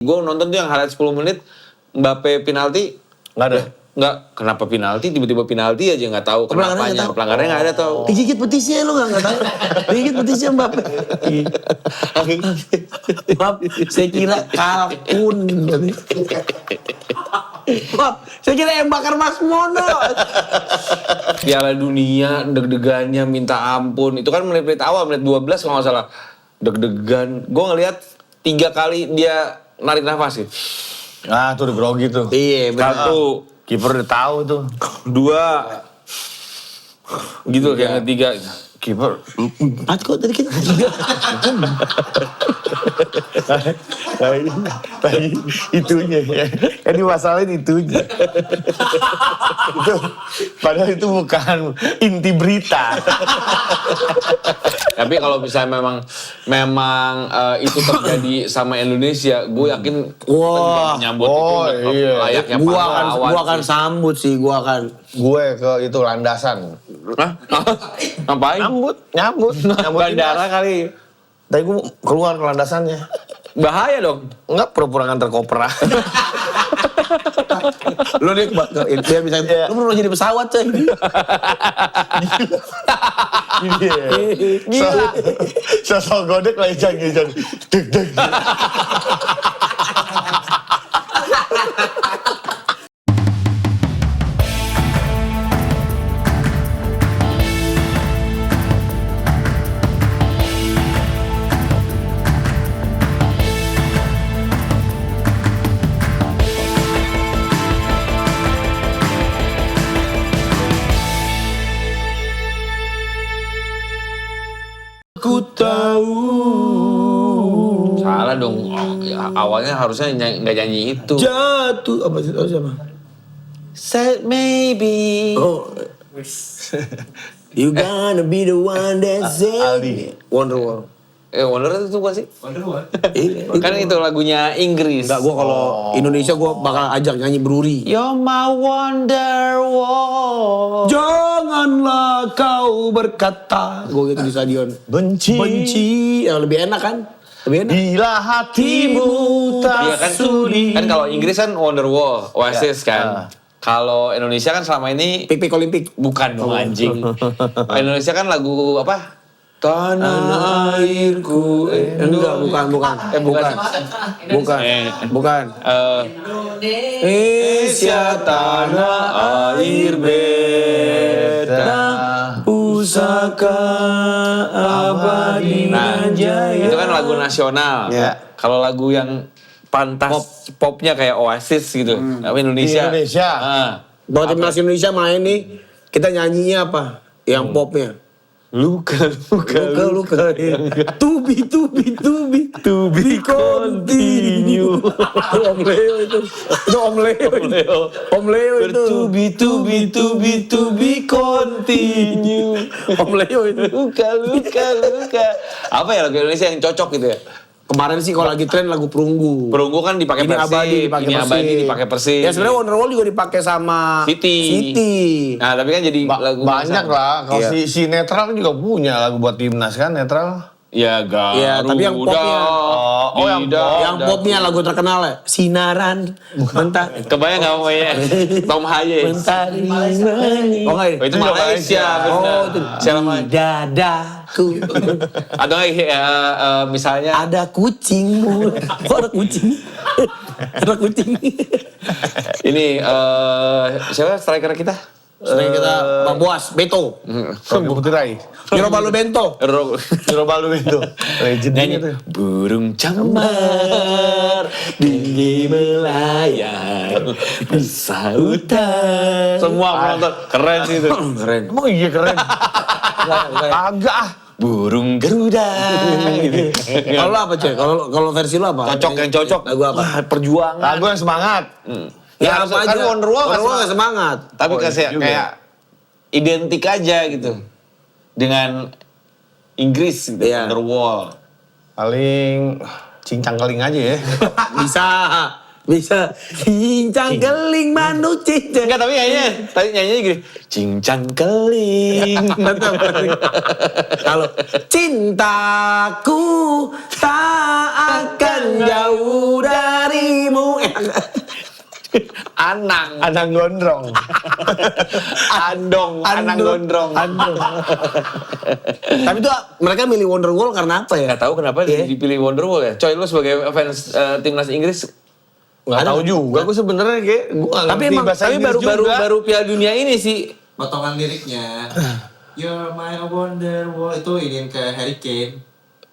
Gue nonton tuh yang highlight 10 menit, Mbappe penalti. Nggak ada? Nggak, kenapa penalti, tiba-tiba penalti aja nggak tahu kenapanya. Pelanggarannya nggak ada tau. Digigit betisnya lu nggak tahu. Digigit betisnya Mbappe. Maaf, saya kira kalkun. Maaf, saya kira yang bakar Mas Mono. Piala Dunia, deg-degannya minta ampun. Itu kan menit-menit awal, menit 12 kalau nggak salah. Deg-degan. Gue ngeliat 3 kali dia narik nafas gitu. Nah, tuh udah grogi tuh. Iya, benar. 1, Kiper udah tahu tuh. 2, gitu yang ketiga. Kiper. 4 kok tadi kita. Tadi itunya ya. Kan dimasalahin itunya. Itu, padahal itu bukan inti berita. Tapi kalau misalnya memang itu terjadi sama Indonesia, gue yakin Wah, menyambut itu iya. layaknya Gua pahlawan akan sih. sambut sih, gua akan. Gue ke itu landasan. Hah? Ngapain? Nyambut Bandara kali. Tadi gue keluar ke landasannya. Bahaya dong. Enggak, pura-pura nganter koper. Lu nih, dia bisa, lu perlu jadi pesawat coy. Gila. Sosok godek lagi jangan. Deg. Ku tahu. Salah dong. Oh, ya, awalnya harusnya nggak nyanyi itu. Jatuh apa sih? Siapa? Said maybe. Oh. You gonna be the one that say Aldi. Wonderwall. Wonder itu bukan sih? Iya, Kan itu lagunya Inggris. Enggak, gua kalau Indonesia gua bakal ajak nyanyi Bruri. You're my Wonderwall. Janganlah kau berkata. Gua gitu di stadion. Benci. Yang lebih enak kan? Lebih enak. Bila hatimu tak Iya kan, sudi. kan kalau Inggris kan Wonderwall, Oasis kan. Kalau Indonesia kan selama ini Pik-pik Olimpik. bukan dong anjing. Indonesia kan lagu apa? Tanah airku. Enggak, bukan. Bukan. Bukan. Indonesia tanah air beta, pusaka abadi. Nah, itu kan lagu nasional. Ya. Kalau lagu yang pantas popnya kayak Oasis gitu, tapi Indonesia. Indonesia. Bahwa timnas Indonesia main nih, kita nyanyinya apa? Yang popnya. Luka. Ya. To be continue. Om Leo itu. Itu Om Leo itu. To be continue. Om Leo itu. Luka. Apa ya lagu Indonesia yang cocok gitu ya? Kemarin sih kalau lagi tren lagu Perunggu. Perunggu kan dipakai Ini Persib, abadi dipakai ini Persib. abadi dipakai Persib. Ya sebenarnya Wonderwall juga dipakai sama City. Nah, tapi kan jadi lagu Banyak lah. Kalau Iya. si netral kan juga punya lagu buat timnas kan, netral. Ya, Garuda. Iya, tapi yang popnya. Oh, yang pop. Yang popnya lagu terkenal ya. Sinaran. Bentar. Kebayang nggak pokoknya? Tom Hayes. Mentari. Oh enggak Oh, itu Malaysia, benar. Oh, itu. Siapa? Dadaku. Atau misalnya Ada kucingmu. Kok ada kucing? Ada kucing. ini siapa striker kita? Sering kita Bang Boas, Beto. Putri Rai. Jiro Bento. Robalu itu. Legendnya Nyanyi tuh. burung camar tinggi melayang bersautan. Semua penonton keren sih itu. Keren. Emang iya keren. Agak ah. Burung Garuda gitu. Kalau lo apa, Cek? Kalau versi lo apa? Cocok yang cocok. Lagu apa? Wah, perjuangan. Lagu yang semangat. Ya, apa kan aja? Wonderwall Wonderwall nggak semangat. Tapi Oh, kayak juga. kayak identik aja gitu dengan Inggris gitu, Iya. Wonderwall. Paling cincang keling aja ya. Bisa. Bisa cincang keling manuk cincang. Enggak, tapi nyanyinya gini. Cincang keling. Kalau cintaku tak akan jauh darimu. Anang gondrong. Anang gondrong. Tapi tuh mereka milih Wonderwall karena apa ya? Gak tahu kenapa dipilih Wonderwall ya. Coy, lu sebagai fans timnas Inggris Nggak tahu juga. Gue sebenarnya kayak tapi emang baru Piala Dunia ini sih. Potongan liriknya You're my wonderwall itu ingin ke Harry Kane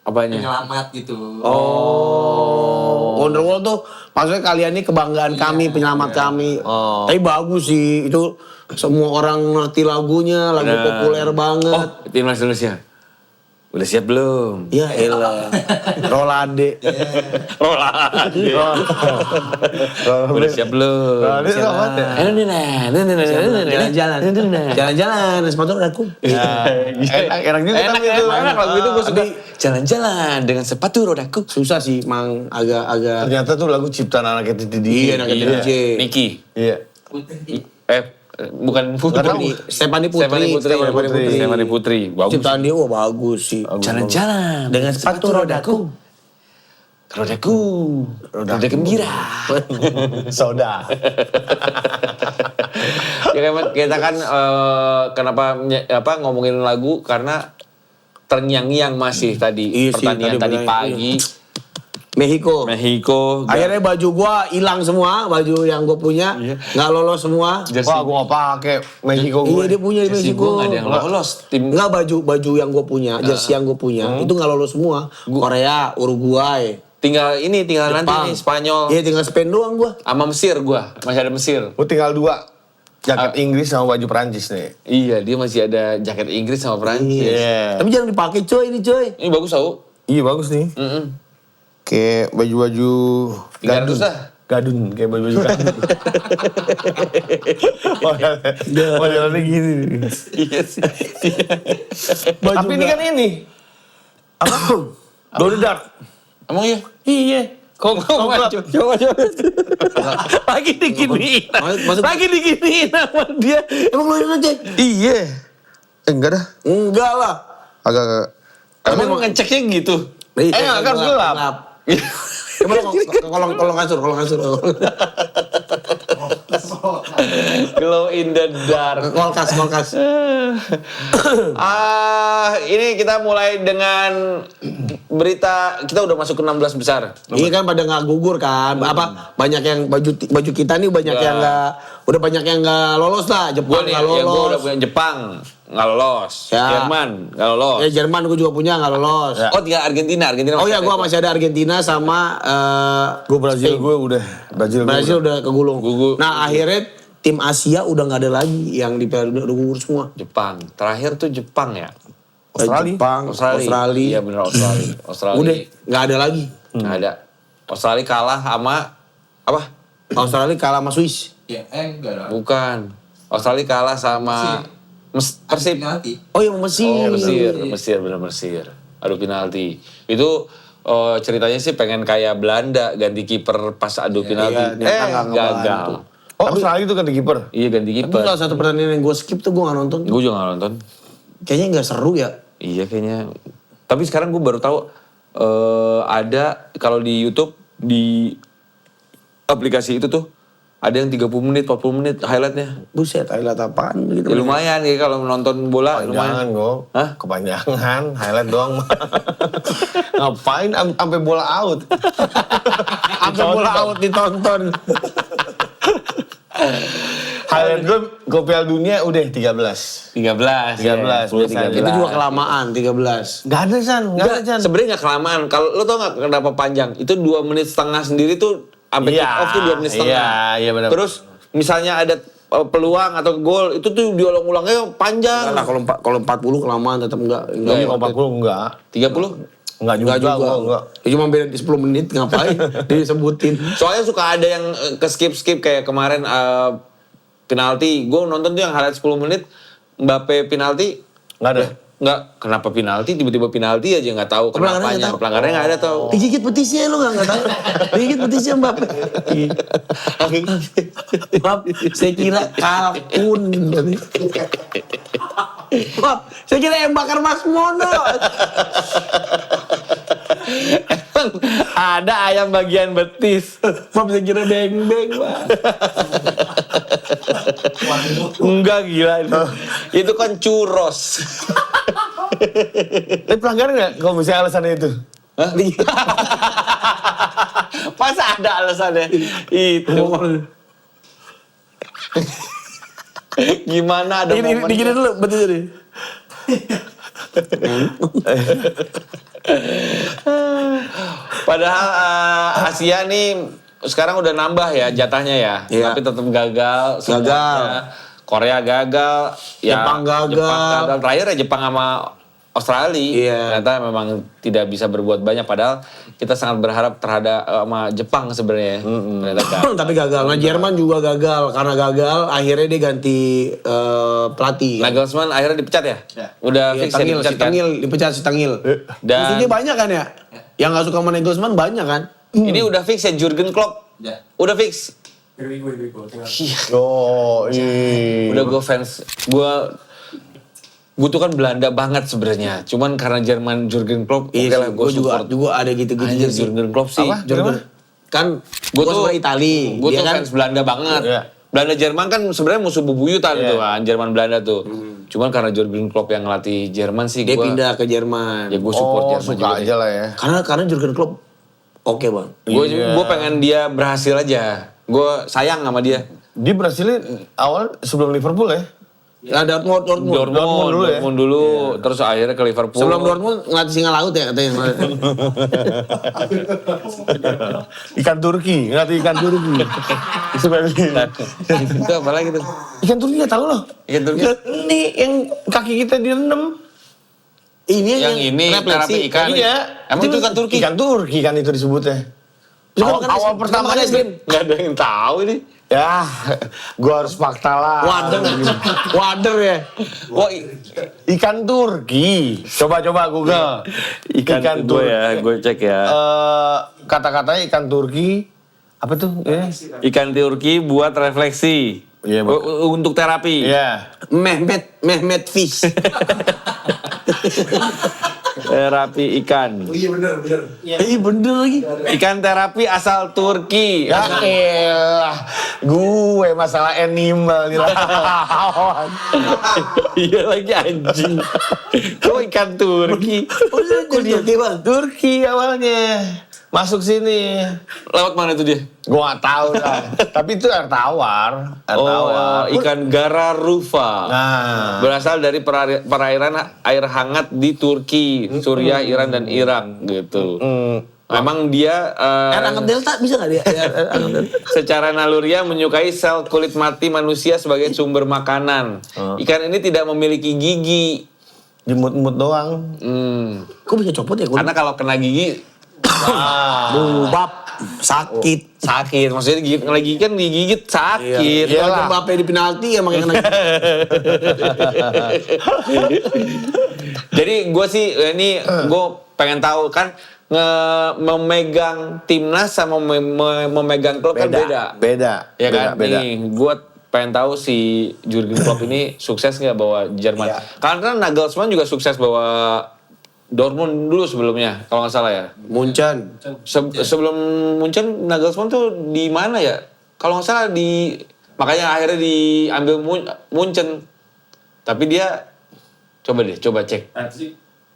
Apanya? penyelamat gitu. Wonderwall tuh maksudnya kalian ini kebanggaan kami, penyelamat kami. Tapi bagus sih itu, semua orang ngerti lagunya, lagu populer banget. Timnas Indonesia. Udah siap belum? Ya elah. Rolade. Udah siap belum? Rolade itu apa ya? Jalan-jalan, sepatu rodaku. Enak juga tapi itu. Enak lagu itu gue suka. Jalan-jalan dengan sepatu rodaku. Susah sih, Mang, agak. Ternyata tuh lagu ciptaan anak Titi DJ. Iya, anak DJ. Niki. Iya. Bukan Putri. Stefani Putri. Stefani Putri. Bagus. Ciptaan dia bagus sih. Jalan-jalan dengan sepatu rodaku. Roda gembira. Soda. Ya kan kita kan kenapa ngomongin lagu karena terngiang-ngiang masih tadi Iya sih, pertandingan tadi tadi pagi. Meksiko. Akhirnya Akhirnya baju gua hilang semua, baju yang gua punya nggak lolos semua. Wah, gue nggak pakai Meksiko gue. Iya dia punya di jersey Meksiko. gua nggak ada yang lolos. Nggak baju yang gua punya, jersey yang gua punya itu nggak lolos semua. Korea, Uruguay, tinggal nanti nih Spanyol Iya tinggal Spain doang gua. sama Mesir gua. Masih ada Mesir. Gue tinggal 2. Jaket Inggris sama baju Perancis nih. Iya, dia masih ada jaket Inggris sama Prancis. Iya. Tapi jangan dipakai coy ini coy. Ini bagus tau. Iya bagus nih. Kayak baju-baju 300 lah. Gadun, kayak baju-baju gadun. Modelnya gini. Iya sih. Tapi ini kan ini. Apa? Donnie Dark. Emang iya? Iya. Kok coba. Lagi diginiin. Lagi diginiin sama dia. Emang lo ini aja? Iya. Enggak dah. Enggak lah. Agak. Emang ngeceknya gitu. Kan gelap. Coba lo kolong kasur. Glow in the dark. Kolkas. Ini kita mulai dengan berita, kita udah masuk ke 16 besar. Iya kan pada nggak gugur kan? Apa banyak yang baju kita nih banyak yang nggak lolos lah. Jepang nggak lolos. Gue udah punya Jepang nggak lolos. Ya. Jerman nggak lolos. Ya Jerman gue juga punya nggak lolos. Ya. Oh tinggal Argentina. Oh ya gue masih ada Argentina sama Gue Brazil gue udah. Brazil udah kegulung. Gugur. Nah akhirnya tim Asia udah nggak ada lagi yang di Piala Dunia udah gugur semua. Jepang. Terakhir tuh Jepang ya. Jepang, Australia. Iya bener Australia. Udah nggak ada lagi. Nggak ada. Australia kalah sama apa? Australia kalah sama Swiss. Ya, enggak lah. Bukan. Australia kalah sama Persib. Penalti. Oh iya Mesir. Mesir, bener Mesir. Adu penalti. Itu ceritanya sih pengen kayak Belanda ganti kiper pas adu penalti. ternyata nggak Gagal. ngebantu. Oh Australia itu kan di kiper. Iya ganti Tapi kiper. salah satu pertandingan yang gue skip tuh gue nggak nonton. Gue juga gak nonton. Kayaknya nggak seru ya. Iya kayaknya. Tapi sekarang gue baru tahu ada kalau di YouTube di aplikasi itu tuh ada yang 30 menit, 40 menit highlightnya. Buset, highlight apaan gitu. Ya, lumayan ya kalau nonton bola Kepanjangan lumayan. gue. Hah? Kepanjangan. Highlight doang. Ngapain sampai bola out? Sampai bola out ditonton. Highlight gue Piala Dunia udah 13. 13. 13. Itu juga kelamaan 13. Gak ada San. Gak ada San. Sebenarnya gak kelamaan. Kalau lo tau gak kenapa panjang? Itu 2 menit setengah sendiri tuh sampai Iya, kick off tuh 2 menit setengah. iya, benar. Terus misalnya ada peluang atau gol itu tuh diulang-ulangnya panjang. Nah, kalau 40 kelamaan tetap enggak. Tapi kalau 40 enggak. 30? Enggak juga. Enggak. Ya cuma beda 10 menit ngapain disebutin. Soalnya suka ada yang ke skip kayak kemarin penalti. Gue nonton tuh yang highlight 10 menit Mbappe penalti. Enggak ada. Nggak, kenapa penalti, tiba-tiba penalti aja nggak tahu kenapanya. Pelanggarannya nggak ada tahu. Digigit betisnya lu nggak tahu. Digigit betisnya Mbappe. Maaf, saya kira kalkun. Maaf, saya kira yang bakar Mas Mono. Emang ada ayam bagian betis. Maaf, saya kira beng-beng, Pak. Enggak gila itu. Itu kan churros. Tapi pelanggaran nggak kalau misalnya alasannya itu? Hah? Masa ada alasannya itu? Gimana ada momen? Digini dulu, betul jadi. Padahal Asia nih sekarang udah nambah ya jatahnya ya, Iya. tapi tetap gagal. semuanya. Korea gagal, Jepang gagal. Terakhir ya Jepang sama Australia. Iya. Ternyata memang tidak bisa berbuat banyak. Padahal kita sangat berharap terhadap sama Jepang sebenarnya. Ternyata gagal. Tapi gagal. Nah, Jerman juga gagal. Karena gagal, akhirnya dia ganti pelatih. Nagelsmann akhirnya dipecat ya? Ya. Udah Iya, fix ya Tangil, dipecat si kan? Tangil, dipecat si Tangil. Dan- Musuhnya banyak kan ya? Yang gak suka sama Nagelsmann banyak kan? Ini udah fix ya Jurgen Klopp? Ya. Udah fix? Here we go. Tinggal. Oh, iya. Udah gue fans, gue tuh kan Belanda banget sebenarnya. Cuman karena Jerman Jurgen Klopp, oke lah gue juga support. ada gitu-gitu Anjir sih. Jurgen Klopp sih. Apa? Jurgen. Kan Gue gua tuh suka Itali. Gue dia tuh kan fans Belanda banget. Iya. Belanda Jerman kan sebenarnya musuh bebuyutan Iya. tuh kan, Jerman Belanda tuh. Cuman karena Jurgen Klopp yang ngelatih Jerman sih dia gue. pindah ke Jerman. Ya gue support Oh, Jerman suka juga. aja lah ya. Karena Jurgen Klopp oke bang. Gue pengen dia berhasil aja. Gue sayang sama dia. Dia berhasilnya awal sebelum Liverpool ya. Ya Dortmund. Dortmund dulu, terus akhirnya ke Liverpool. Sebelum Dortmund ngelatih singa laut ya katanya. Ikan Turki, ngerti ikan Turki. Itu apa lagi tuh? Ikan Turki nggak tahu loh. Ikan Turki. Ini yang kaki kita direndam. Ini Yang ini terapi ikan. Iya. Emang itu ikan Turki? Ikan Turki kan itu disebutnya. Awal pertama kan kali Nggak ada yang tahu ini. ya, gua harus fakta lah. Wader ya. Wah, Ikan Turki. Coba Google. ikan gue ya, gue cek ya. Kata-katanya ikan Turki apa tuh? Ikan Turki buat refleksi. Iya, Bang. Untuk terapi. Iya. Mehmet Fish. Terapi ikan. Iya bener. Bener lagi. Ikan terapi asal Turki. Ya elah, gue masalah animal dilawan. Iya lagi anjing. Kok ikan Turki? Kok dia bang? Turki awalnya masuk sini. Lewat mana itu dia? Gue gak tahu dah. Tapi itu air tawar. Ikan Gararufa. Nah, Berasal dari perairan air hangat di Turki, Suriah, Iran, dan Irak gitu. Memang dia Air hangat Delta bisa nggak dia? Air hangat Delta. secara naluriah menyukai sel kulit mati manusia sebagai sumber makanan. Ikan ini tidak memiliki gigi. jemut-mut doang. Kok bisa copot ya? Karena kalau kena gigi Bubap sakit. sakit. Maksudnya lagi kan digigit sakit. Kalau Iyalah. Mbappe di penalti emang yang kena. Jadi gue sih ini gue pengen tahu kan memegang timnas sama memegang klub kan beda. Beda. Ya kan? Beda. Nih gue pengen tahu si Jurgen Klopp ini sukses nggak bawa Jerman? Iya. Karena Nagelsmann juga sukses bawa Dortmund dulu sebelumnya kalau nggak salah ya. Munchen. Sebelum Munchen Nagelsmann tuh di mana ya? Kalau nggak salah makanya akhirnya diambil Munchen. Tapi dia coba cek.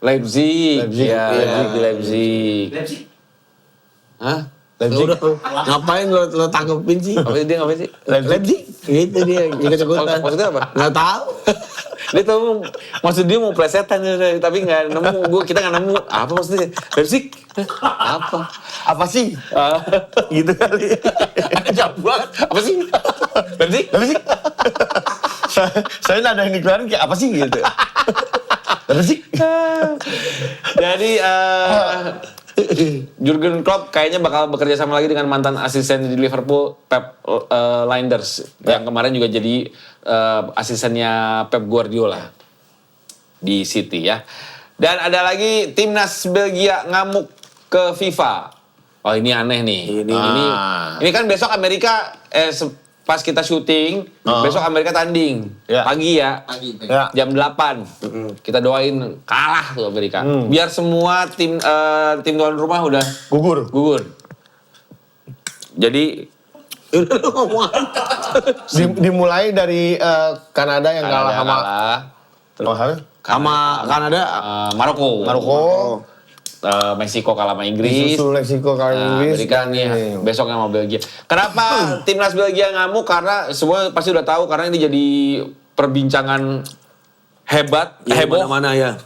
Leipzig. Ya, di Leipzig. Hah? Udah, ngapain lo tangkepin sih? Ngapain sih? Leipzig. Gitu dia, ikut-ikutan. Maksudnya apa? Nggak tahu. Dia tahu maksud dia mau plesetan tapi nggak nemu. Kita nggak nemu. Apa maksudnya? Leipzig? Apa? Apa sih? Gitu kali. Jauh banget. Apa sih? Leipzig? Leipzig. Saya ada yang dikeluarin kayak apa sih gitu. Leipzig. Jadi Jurgen Klopp kayaknya bakal bekerja sama lagi dengan mantan asisten di Liverpool Pep Lijnders yang kemarin juga jadi asistennya Pep Guardiola. di City ya. Dan ada lagi timnas Belgia ngamuk ke FIFA. Oh ini aneh nih. Ini kan besok Amerika pas kita syuting, besok Amerika tanding. Ya. Pagi ya. Pagi. Ya. Jam 8. Kita doain kalah tuh Amerika. Biar semua tim tuan rumah udah gugur. Jadi Dimulai dari Kanada yang kalah sama Sama Kanada. Maroko. Meksiko kalah sama Inggris. Disusul Meksiko kalah Inggris. Amerika nih besok sama Belgia. Kenapa timnas Belgia ngamuk? Karena semua pasti udah tahu karena ini jadi perbincangan heboh. Mana ya?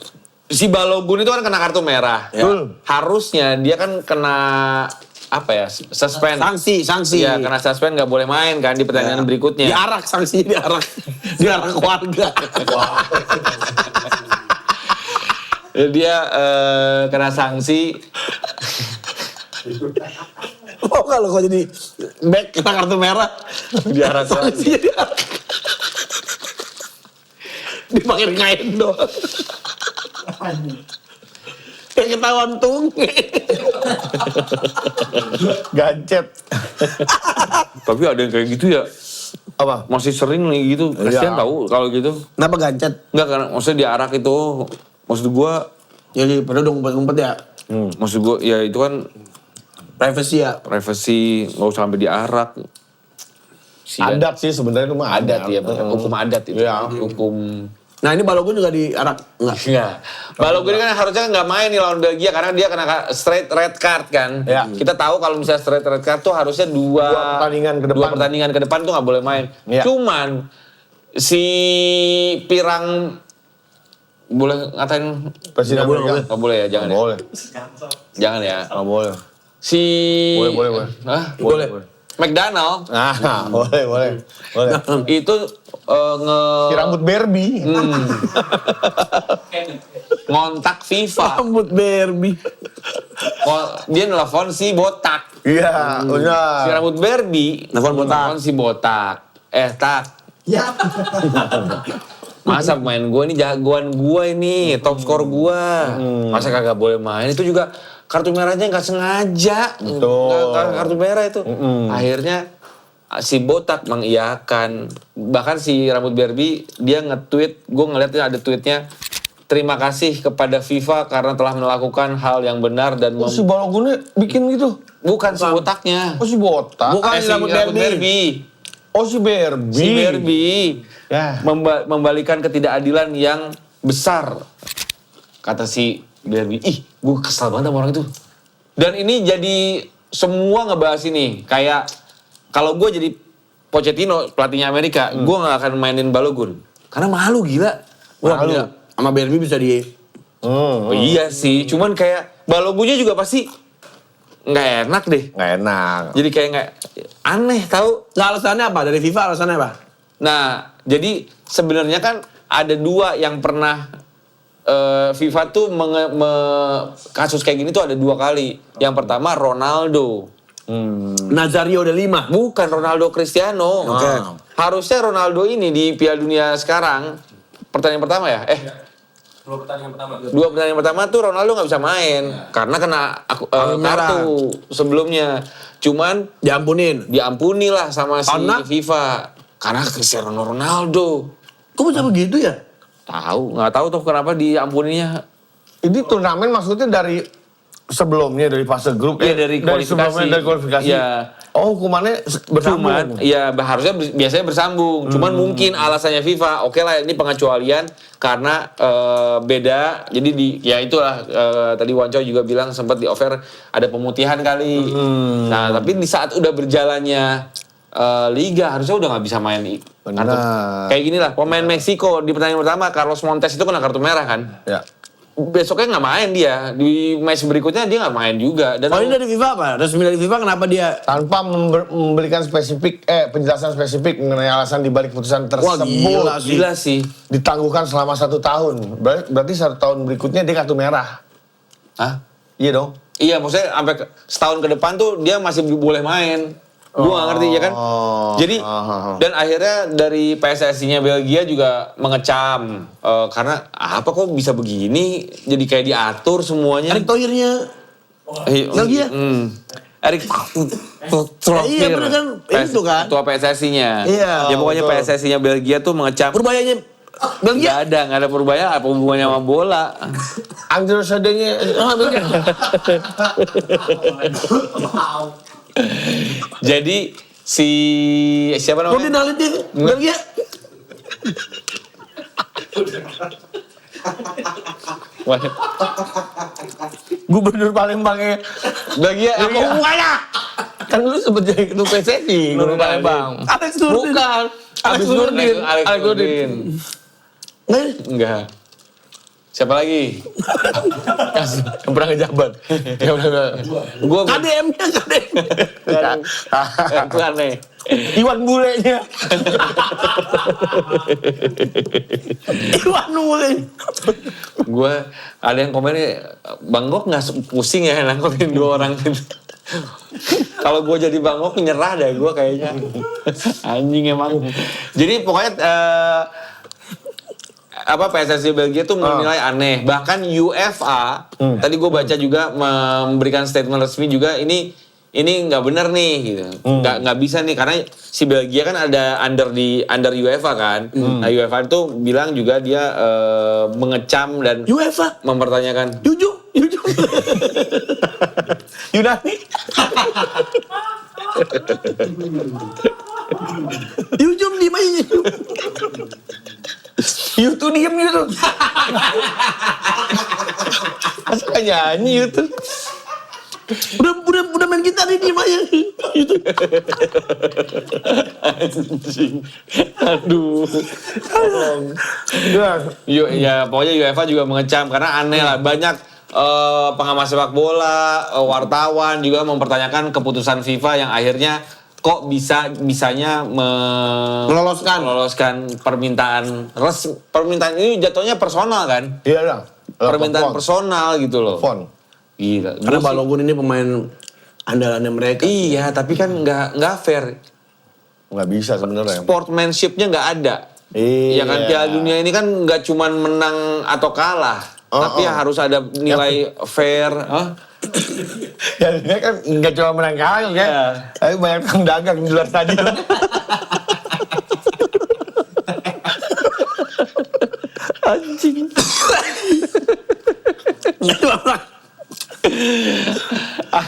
Si Balogun itu kan kena kartu merah. Betul. Harusnya dia kan kena suspend. Sanksi. Iya, kena suspend nggak boleh main kan di pertandingan berikutnya. Diarak sanksinya diarak keluarga. Dia kena sanksi. Oh kalau kau jadi back kena kartu merah, Diarak sanksinya diarak. Dipakai kain doang. Kayak ketahuan tunge. Gancet. Tapi ada yang kayak gitu ya. Apa? Masih sering nih gitu. Kasian tahu kalau gitu. Kenapa gancet? Enggak karena maksudnya diarak itu. Maksud gua Jadi pada udah ngumpet-ngumpet ya. maksud gua ya itu kan Privacy ya. privasi, nggak usah sampai diarak. Adat sih sebenarnya itu mah Adat ya, hukum adat itu. Iya. Hukum. Nah ini Balogun juga diarak enggak? Enggak. Balogun ini kan harusnya nggak main nih lawan Belgia karena dia kena straight red card kan. Ya. Kita tahu kalau misalnya straight red card tuh harusnya dua pertandingan ke depan tuh nggak boleh main. Ya. Cuman si Pirang boleh ngatain Presiden Amerika. nggak boleh ya, jangan ya. Boleh. Jangan ya. Nggak boleh. Si Boleh. Hah? Boleh. McDonald Boleh. itu Si rambut Barbie. ngontak FIFA. Rambut Barbie. Dia nelfon si botak. Iya, Si benar. rambut Barbie. Nelfon botak. Nelfon si botak. Tak. Ya. Masa pemain gue ini jagoan gue ini, top skor gue. Masa kagak boleh main? Itu juga kartu merahnya nggak sengaja. Betul. Nggak kartu merah itu. Akhirnya si botak mengiyakan. Bahkan si rambut Barbie dia nge-tweet, gue ngeliatnya ada tweetnya. Terima kasih kepada FIFA karena telah melakukan hal yang benar dan Si Balogunnya bikin gitu. bukan si botaknya. Oh si botak. Bukan Si si rambut Barbie. Oh si Barbie. Si Barbie Ya. membalikan ketidakadilan yang besar. Kata si Barbie, ih gue kesal banget sama orang itu. Dan ini jadi semua ngebahas ini. Kayak kalau gue jadi Pochettino, pelatihnya Amerika, gue gak akan mainin Balogun. Karena malu gila. Wah, Malu. gila. Sama Barbie bisa di... Oh, iya sih, cuman kayak Balogunnya juga pasti nggak enak deh. Nggak enak. Jadi kayak nggak aneh tahu. Nggak alasannya apa? Dari FIFA alasannya apa? Nah, jadi sebenarnya kan ada dua yang pernah FIFA tuh kasus kayak gini tuh ada dua kali. Yang pertama Ronaldo. Nazario udah 5. Bukan Ronaldo Cristiano. Oke. Harusnya Ronaldo ini di Piala Dunia sekarang, pertandingan pertama ya? Dua pertandingan pertama. Dua pertandingan pertama tuh Ronaldo nggak bisa main. Karena kena kartu sebelumnya. Cuman diampuni lah sama si Karena? FIFA. Karena Cristiano Ronaldo. Kok bisa begitu ya? Nggak tahu tuh kenapa diampuninya. Ini turnamen maksudnya dari sebelumnya dari fase grup. Iya, dari kualifikasi. Sebelumnya dari kualifikasi. Iya. Oh hukumannya bersambung. Cuman, ya harusnya biasanya bersambung. Cuman mungkin alasannya FIFA, oke lah ini pengecualian karena beda. Jadi ya itulah tadi Wanco juga bilang sempat di offer ada pemutihan kali. Nah tapi di saat udah berjalannya liga harusnya udah nggak bisa main. Benar. Kayak gini lah pemain Meksiko di pertandingan pertama Carlos Montes itu kena kartu merah kan. Ya. Besoknya nggak main dia, di match berikutnya dia nggak main juga. Dan Oh ini dari FIFA apa? Resmi dari FIFA kenapa dia... Tanpa memberikan penjelasan spesifik mengenai alasan dibalik putusan tersebut. gila sih. Ditangguhkan selama 1 tahun. Berarti 1 tahun berikutnya dia kartu merah. Hah? Iya dong. Iya, maksudnya sampai setahun ke depan tuh dia masih boleh main. Gue gak ngerti ya kan. Jadi dan akhirnya dari PSSI-nya Belgia juga mengecam karena apa kok bisa begini, jadi kayak diatur semuanya. Erick Thohir-nya Belgia. Erick Iya bener kan, itu kan. Ketua PSSI-nya. Iya, Ya pokoknya betul. PSSI-nya Belgia tuh mengecam. Purbayanya Belgia. Gak ada Purbaya, apa hubungannya sama bola? Angel Sadenya. Belgia. Jadi siapa Rodin namanya? Halid Belgia. Wah, Gubernur Palembangnya. Belgia apa hubungannya? Kan lu sempet jadi ketua PSSI. Gubernur Palembang. Alex Nurdin. Bukan. Alex Nurdin. Alex Nurdin. Enggak. Siapa lagi? Yang pernah ngejabat. Yang pernah. Gue KDM-nya KDM. itu aneh. Iwan Bulenya. Iwan Nule. Gue ada yang komennya, Bang Gok nggak pusing ya nangkepin 2 orang itu. Kalau gue jadi Bang Gok nyerah deh gue kayaknya. Anjing emang. Jadi pokoknya PSSI Belgia tuh menilai aneh. Bahkan UEFA tadi gue baca juga memberikan statement resmi juga ini nggak benar nih gitu. Nggak bisa nih karena si Belgia kan ada under UEFA kan. Nah UEFA itu bilang juga dia mengecam dan UEFA. mempertanyakan. Jujur. Yunani. Jujur di mana? YouTube diem gitu. Masa gak nyanyi YouTube? Udah main gitar di mana? Itu. Anjing. Aduh. Ya pokoknya UEFA juga mengecam karena aneh lah. Banyak pengamat sepak bola, wartawan juga mempertanyakan keputusan FIFA yang akhirnya kok bisanya meloloskan permintaan ini jatuhnya personal kan? Iya dong. Permintaan personal gitu loh. Fon. Gila. Karena Balogun ini pemain andalannya mereka. Iya, tapi kan nggak fair. Nggak bisa sebenarnya. Sportsmanship-nya nggak ada. Iya. Ya kan Piala Dunia ini kan nggak cuman menang atau kalah, tapi harus ada nilai fair. Ya dia kan nggak cuma menang kalah kan. Tapi banyak tukang dagang di luar stadion. Anjing.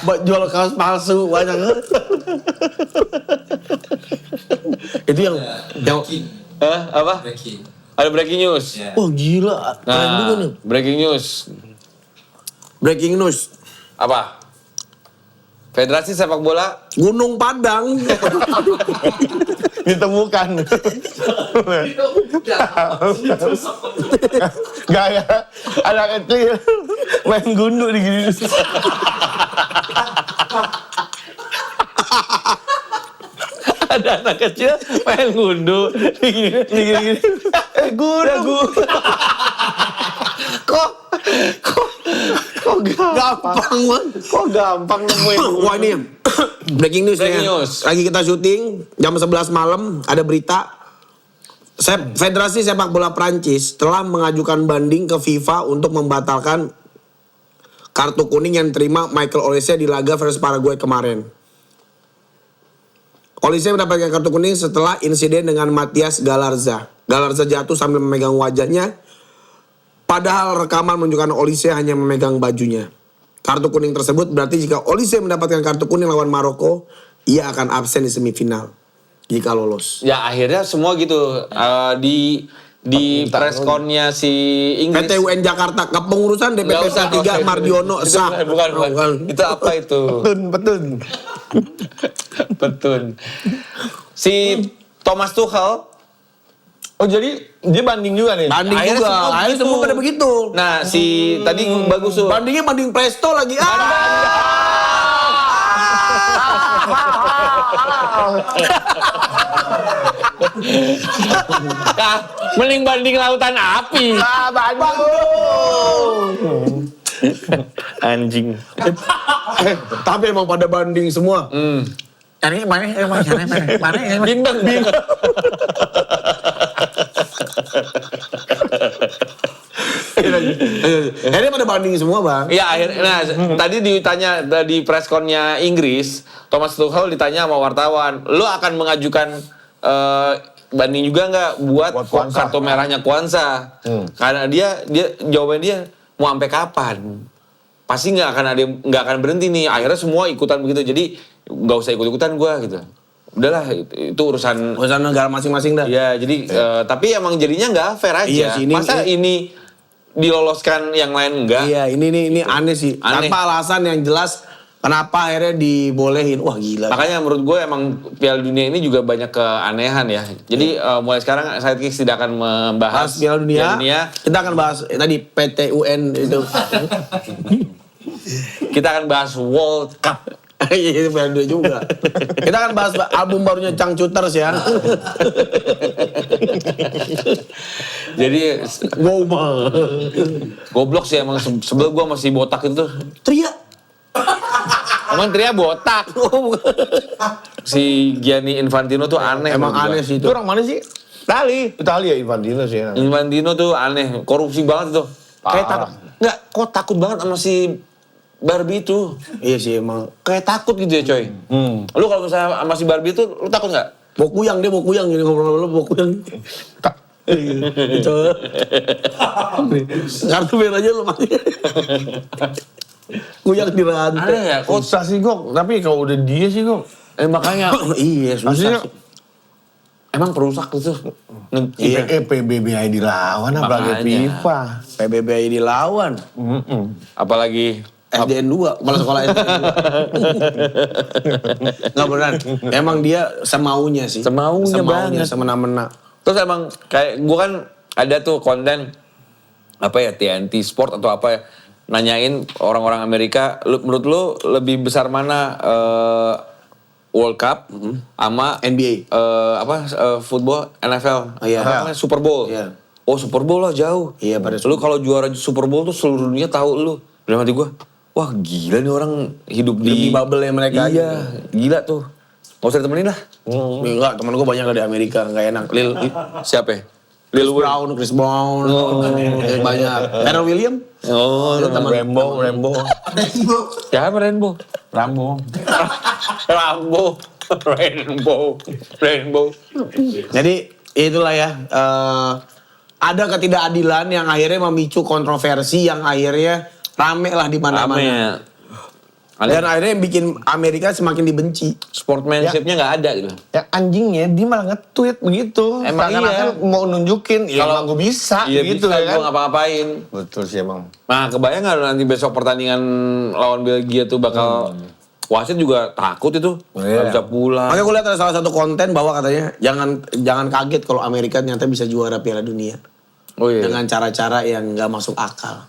Buat jual kaos palsu banyak. Itu yang Apa? Breaking. Ada breaking news. Ya. wah gila, keren juga nih. Breaking news. Breaking news. Apa? Federasi Sepak Bola Gunung Padang. Ditemukan. Gaya anak kecil main gundu di gini. ada anak kecil main gundu gini. Gundu. Kok Gampang banget. Kok gampang nemuin Wah ini breaking news Breaking nih. news. Lagi kita syuting jam 11 malam ada berita. Federasi Sepak Bola Prancis telah mengajukan banding ke FIFA untuk membatalkan kartu kuning yang diterima Michael Olise di laga versus Paraguay kemarin. Olise mendapatkan kartu kuning setelah insiden dengan Matias Galarza. Galarza jatuh sambil memegang wajahnya. Padahal rekaman menunjukkan Olise hanya memegang bajunya. Kartu kuning tersebut berarti jika Olise mendapatkan kartu kuning lawan Maroko, ia akan absen di semifinal jika lolos. Ya akhirnya semua gitu di pressconnya si Inggris. PT UN Jakarta kepengurusan DPP Nggak usah, 3 Mardiono Itu sah. bukan. Itu apa itu? Petun. Betun. Si Thomas Tuchel. Oh jadi dia banding juga nih? Banding Akhirnya juga. semua Akhirnya begitu. semua pada begitu. Nah si tadi bagus tuh. Bandingnya banding Presto lagi. Mending banding lautan api. Anjing. Tapi emang pada banding semua. Mana? Bimbang. Akhirnya pada banding semua bang. Iya akhirnya, nah tadi ditanya di press con-nya Inggris, Thomas Tuchel ditanya sama wartawan, lo akan mengajukan banding juga nggak buat Kwanza. kartu merahnya Kwanza? Karena dia jawabannya dia mau sampai kapan? Pasti nggak akan berhenti nih. Akhirnya semua ikutan begitu, jadi nggak usah ikut-ikutan gue gitu. Udahlah itu urusan. Urusan negara masing-masing dah. Ya jadi tapi emang jadinya nggak fair aja. Iya sih, Masa ini diloloskan yang lain enggak? Iya, ini aneh sih. Aneh. Tanpa alasan yang jelas kenapa akhirnya dibolehin. Wah gila. Makanya menurut gue emang Piala Dunia ini juga banyak keanehan ya. Jadi mulai sekarang Sidekicks tidak akan membahas Bahas Piala Dunia. Kita akan bahas tadi PTUN itu. Kita akan bahas World Cup. Iya, itu Piala Dunia juga. Kita akan bahas album barunya Changcuters ya. Jadi Wow, mah. goblok sih emang sebelum gue masih botak itu. Tria. Emang Tria botak. Si Gianni Infantino tuh aneh. Emang menurut aneh gua. sih Itu itu. orang mana sih? Itali. Italia Infantino sih. Infantino tuh aneh, korupsi banget tuh. Kayak Parah. kok takut banget sama si Barbie itu. Iya sih emang. Kayak takut gitu ya coy. Lu kalau misalnya sama si Barbie itu, lu takut nggak? Mau kuyang dia mau kuyang gini ngobrol-ngobrol mau kuyang. Itu. Kartu merahnya lu mati. Kuyang di rantai. Aneh ya, kok Susah sih Gok, tapi kalau udah dia sih Gok. makanya Iya Maksudnya susah. emang perusak gitu. Iya. PBBI dilawan apalagi Makanya. FIFA. PBBI dilawan. Apalagi SDN 2, kepala sekolah SDN 2. Nggak beneran. Emang dia semaunya sih. Semaunya banget. Semena-mena. terus emang kayak gua kan ada tuh konten apa ya TNT Sport atau apa ya nanyain orang-orang Amerika, menurut lu lebih besar mana World Cup sama NBA. football NFL, Iya. apa namanya, Super Bowl. Iya. Oh Super Bowl lah jauh. Iya, pada Lu kalau juara Super Bowl tuh seluruh dunia tahu lu. Dalam hati gua, wah gila nih orang hidup Di bubble-nya mereka Iya, gila tuh. Gak usah ditemenin lah. Enggak, temen gue banyak di Amerika, nggak enak. Siapa ya? Chris Brown, banyak. Pharrell Williams. Oh, Itu teman. Rambo. siapa Rainbow? Rambo. Rainbow. Jadi itulah ya, ada ketidakadilan yang akhirnya memicu kontroversi yang akhirnya rame lah di mana-mana. Rame. Dan akhirnya yang bikin Amerika semakin dibenci. Sportsmanship-nya nggak ada gitu. Yang anjingnya dia malah nge-tweet begitu. Emang Seakan-akan iya. mau nunjukin, ya emang gue bisa Iya gitu bisa, ya gue kan. ngapa-ngapain. Betul sih emang. Nah kebayang nggak nanti besok pertandingan lawan Belgia tuh bakal wasit juga takut itu. Iya. Nggak bisa pulang. Makanya gue lihat ada salah satu konten bahwa katanya jangan kaget kalau Amerika ternyata bisa juara Piala Dunia Oh iya. dengan cara-cara yang nggak masuk akal.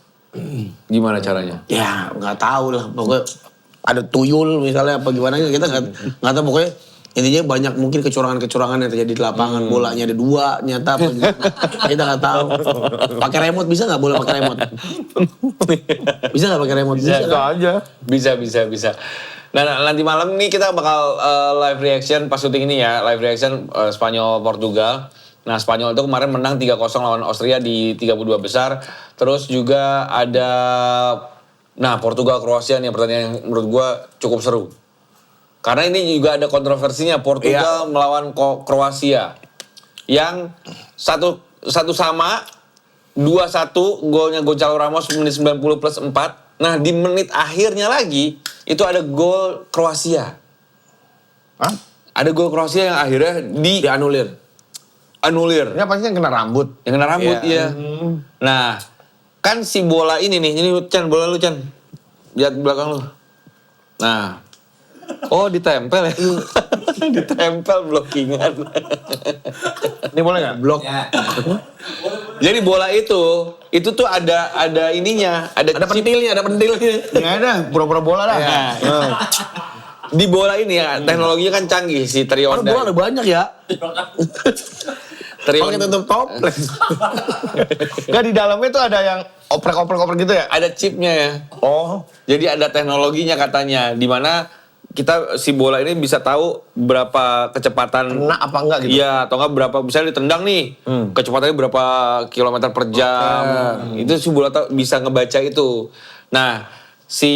Gimana caranya? Ya nggak tahu lah, pokoknya ada tuyul misalnya apa gimana kita nggak tahu, pokoknya intinya banyak mungkin kecurangan-kecurangan yang terjadi di lapangan. Bolanya ada 2 nyata apa gimana. Kita nggak tahu. Pakai remote bisa nggak? Boleh pakai remote? Bisa nggak pakai remote? Bisa. Bisa aja. Bisa. Nah, nanti malam nih kita bakal live reaction pas syuting ini ya. Live reaction Spanyol Portugal. Nah, Spanyol itu kemarin menang 3-0 lawan Austria di 32 besar. Terus juga ada Portugal Kroasia nih pertandingan yang menurut gua cukup seru. Karena ini juga ada kontroversinya, Portugal melawan Kroasia. Yang satu sama 2-1 golnya Gonçalo Ramos menit 90 plus 4. Nah, di menit akhirnya lagi itu ada gol Kroasia. Hah? Ada gol Kroasia yang akhirnya Dianulir. anulir. Ini pasti yang kena rambut. Yang kena rambut Iya. ya. Nah, kan si bola ini nih, ini Chan, bola lu Chan. Lihat belakang lu. Nah. Oh, ditempel ya. Ditempel blockingan. Ini boleh nggak? Blok. Ya. Jadi bola itu tuh ada ininya, ada Ada pentilnya, ada pentilnya. Nggak ada, pura-pura bola dah. Ya. Di bola ini ya, teknologinya kan canggih si Kalau Trionda. bola ada banyak ya. Pakai tutup toples. Nggak, di dalamnya tuh ada yang oprek-oprek gitu ya? Ada chipnya ya. Oh. Jadi ada teknologinya katanya, di mana kita si bola ini bisa tahu berapa kecepatan Kena apa enggak gitu? Iya, atau enggak berapa misalnya ditendang nih. Kecepatannya berapa kilometer per jam. Itu si bola bisa ngebaca itu. Nah, si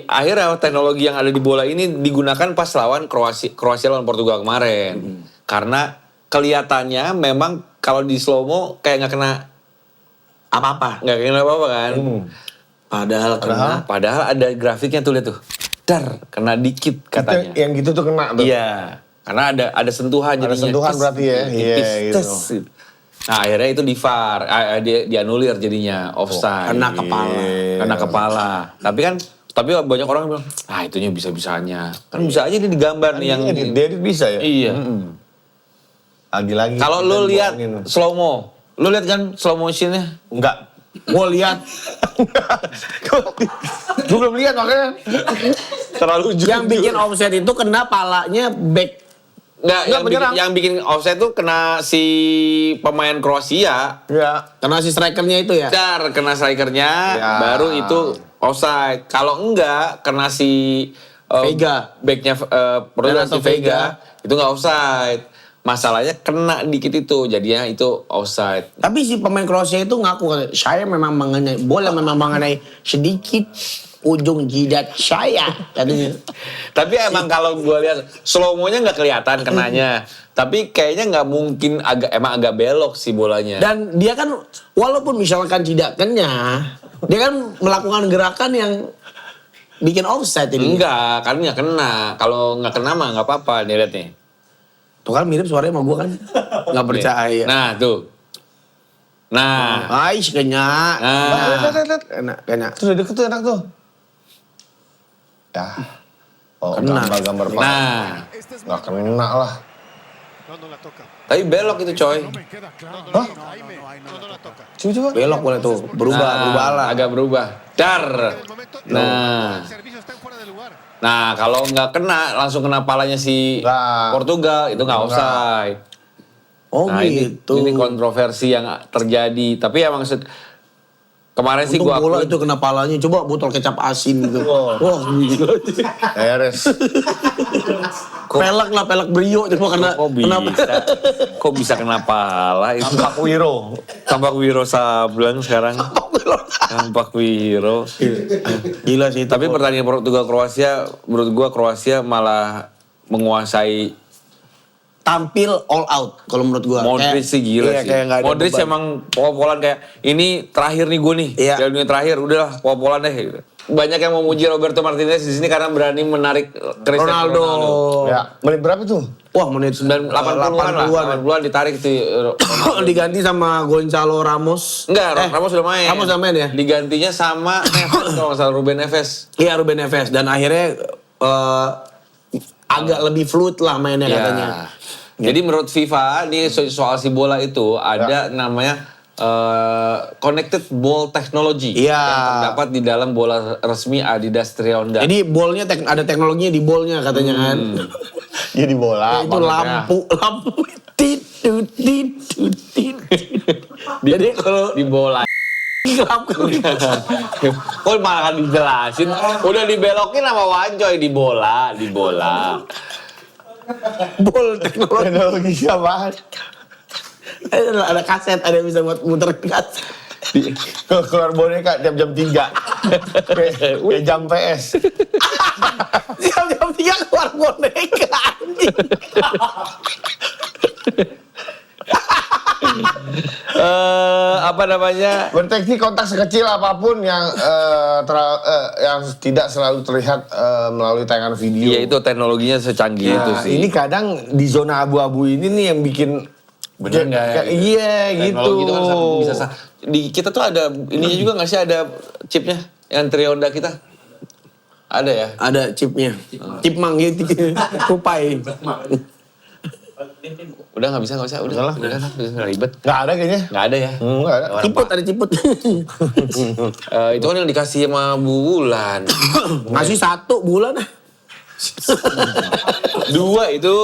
akhirnya teknologi yang ada di bola ini digunakan pas lawan Kroasia lawan Portugal kemarin. Karena kelihatannya memang kalau di slow mo kayak nggak kena Apa-apa. nggak kena apa-apa kan. Padahal ada grafiknya tuh lihat tuh. Dar, kena dikit katanya. Yang gitu tuh kena tuh. Iya, karena ada sentuhan Ada jadinya. sentuhan berarti ya? Iya, Tipis, gitu. tes. Nah akhirnya itu di VAR, dianulir jadinya offside. Kena kepala. Kena kepala. Tapi banyak orang bilang, itunya bisa-bisanya. Kan bisa aja ini digambar nih yang... Dia bisa ya? Iya. Lagi-lagi. Kalau kita lu lihat bohongin. slow mo, lu lihat kan slow motionnya? Enggak. Gue lihat Gue belum lihat makanya. Terlalu jujur. yang bikin offset itu kena palanya back. Enggak, menyerang. yang bikin offside tuh kena si pemain Kroasia. Ya. Karena si strikernya itu ya. Dar, kena strikernya, Ya. baru itu offside. Kalau enggak, kena si Vega. backnya Portugal Renato si Vega, itu nggak offside. Masalahnya kena dikit itu, jadinya itu offside. Tapi si pemain Kroasia itu ngaku, saya memang mengenai bola memang mengenai sedikit ujung jidat saya katanya. Tapi emang kalau gue lihat slow mo-nya nggak kelihatan kenanya. Tapi kayaknya nggak mungkin emang agak belok sih bolanya. Dan dia kan walaupun misalkan tidak kena, dia kan melakukan gerakan yang bikin offside ini. Enggak, kan nggak kena. Kalau nggak kena mah nggak apa-apa nih lihat nih. Tuh kan mirip suaranya sama gue kan. Nggak percaya. Nah tuh. Nah. Ais kena. Nah. Kena. Tuh udah deket tuh enak tuh. Ya. Oh, Kena. gambar-gambar Pak. Nah. Nggak kena lah. Tapi belok itu coy. Hah? Coba. Belok boleh tuh. Berubah arah. Agak berubah. Dar. Nah. Nah, kalau nggak kena, langsung kena palanya si Nggak. Portugal, itu nggak offside. Oh Nah, gitu. ini kontroversi yang terjadi. Tapi emang kemarin sih Untung gua bola akuin. itu kena palanya. Coba botol kecap asin gitu. Oh. Wah gila. Beres. Pelek lah, pelek brio. Coba kena. Kok bisa? Kok bisa kena pala itu? Tampak Wiro. Tampak Wiro Sableng sekarang. Tampak Wiro. Gila sih. Tapi pertandingan Portugal-Kroasia, menurut gua Kroasia malah menguasai. tampil all out kalau menurut gua. Modric sih gila iya, sih. kayak nggak ada Modric beban. emang pol-polan kayak, ini terakhir nih gue nih. Iya. Piala Dunia terakhir, udahlah pol-polan deh. Gitu. Banyak yang memuji Roberto Martinez di sini karena berani menarik Cristiano Ronaldo. Ya, menit berapa tuh? Wah menit 80-an lah, 80-an ditarik tuh. Diganti sama Gonzalo Ramos. Enggak, Ramos sudah main. Ramos sudah main ya? Digantinya sama Neves kalau nggak salah, Ruben Neves. Iya Ruben Neves. Dan akhirnya agak lebih fluid lah mainnya Ya. katanya. Jadi menurut FIFA, nih soal si bola itu ada namanya connected ball technology Iya. yang terdapat di dalam bola resmi Adidas Trionda. Jadi bolnya ada teknologinya di bolnya katanya kan. Jadi bola. Itu lampu tit. Jadi kalau di bola. lampu Kok malah kan dijelasin, udah dibelokin sama Wancoy di bola. bol teknologi. Teknologi siapaan? Ada kaset, ada yang bisa buat muter kaset. Keluar boneka jam-jam 3. Kayak jam PS. Jam-jam 3 keluar boneka anjing. Apa namanya? Mendeteksi kontak sekecil apapun yang yang tidak selalu terlihat melalui tayangan video. Iya itu teknologinya secanggih itu Nah, sih. ini kadang di zona abu-abu ini nih yang bikin Bener nggak ya? Iya gitu. Teknologi itu kan bisa di kita tuh ada ininya juga nggak sih, ada chipnya yang Trionda kita? Ada ya? Ada chipnya. Chip manggil kupai. Udah nggak bisa, udah nggak ribet. Nggak ada kayaknya. Nggak ada ya? Nggak ada. Ciput ada ciput. Itu kan yang dikasih sama Bulan. Ngasih 1 bulan ah. Dua itu.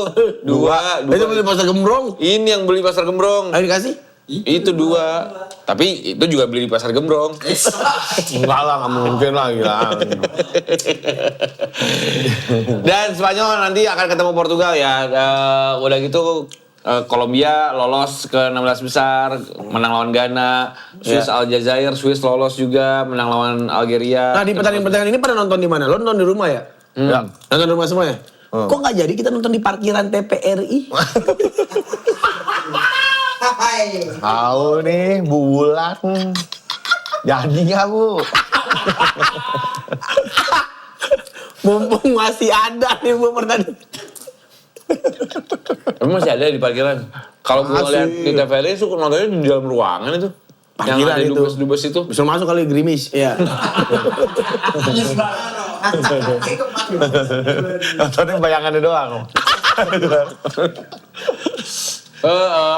Itu beli pasar gembrong. Ini yang beli pasar Gembrong. Ayo dikasih. Itu 2. Tapi itu juga beli di Pasar Gembrong. Enggak lah, nggak mungkin lah, gila. Dan Spanyol nanti akan ketemu Portugal ya. Udah gitu Kolombia lolos ke 16 besar, menang lawan Ghana. Swiss Aljazair, Swiss lolos juga, menang lawan Algeria. Nah di pertandingan ini pada nonton di mana? Lo nonton di rumah ya? Ya. Nonton di rumah semua ya? Kok nggak jadi kita nonton di parkiran TPRI? Tahu nih, bulan. Jadi nggak, Bu? Mumpung masih ada nih bu pertandingan. Emang masih ada di parkiran? Kalau gue lihat di TVRI itu nontonnya di dalam ruangan itu. Parkiran yang ada itu. dubes itu. Bisa masuk kali gerimis. Iya. Nontonnya bayangannya doang.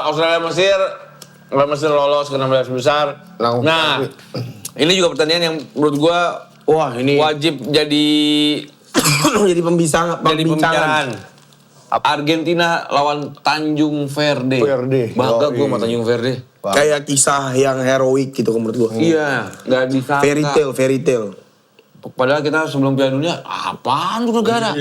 Australia Mesir lolos ke 16 besar. Nah, ini juga pertandingan yang menurut gua Wah ini wajib jadi jadi pembicaraan. Argentina lawan Tanjung Verde. Bangga gua sama Tanjung Verde. Kayak kisah yang heroik gitu menurut gua. Iya, nggak disangka. Fairy tale. Padahal kita sebelum Piala Dunia, apaan tuh negara?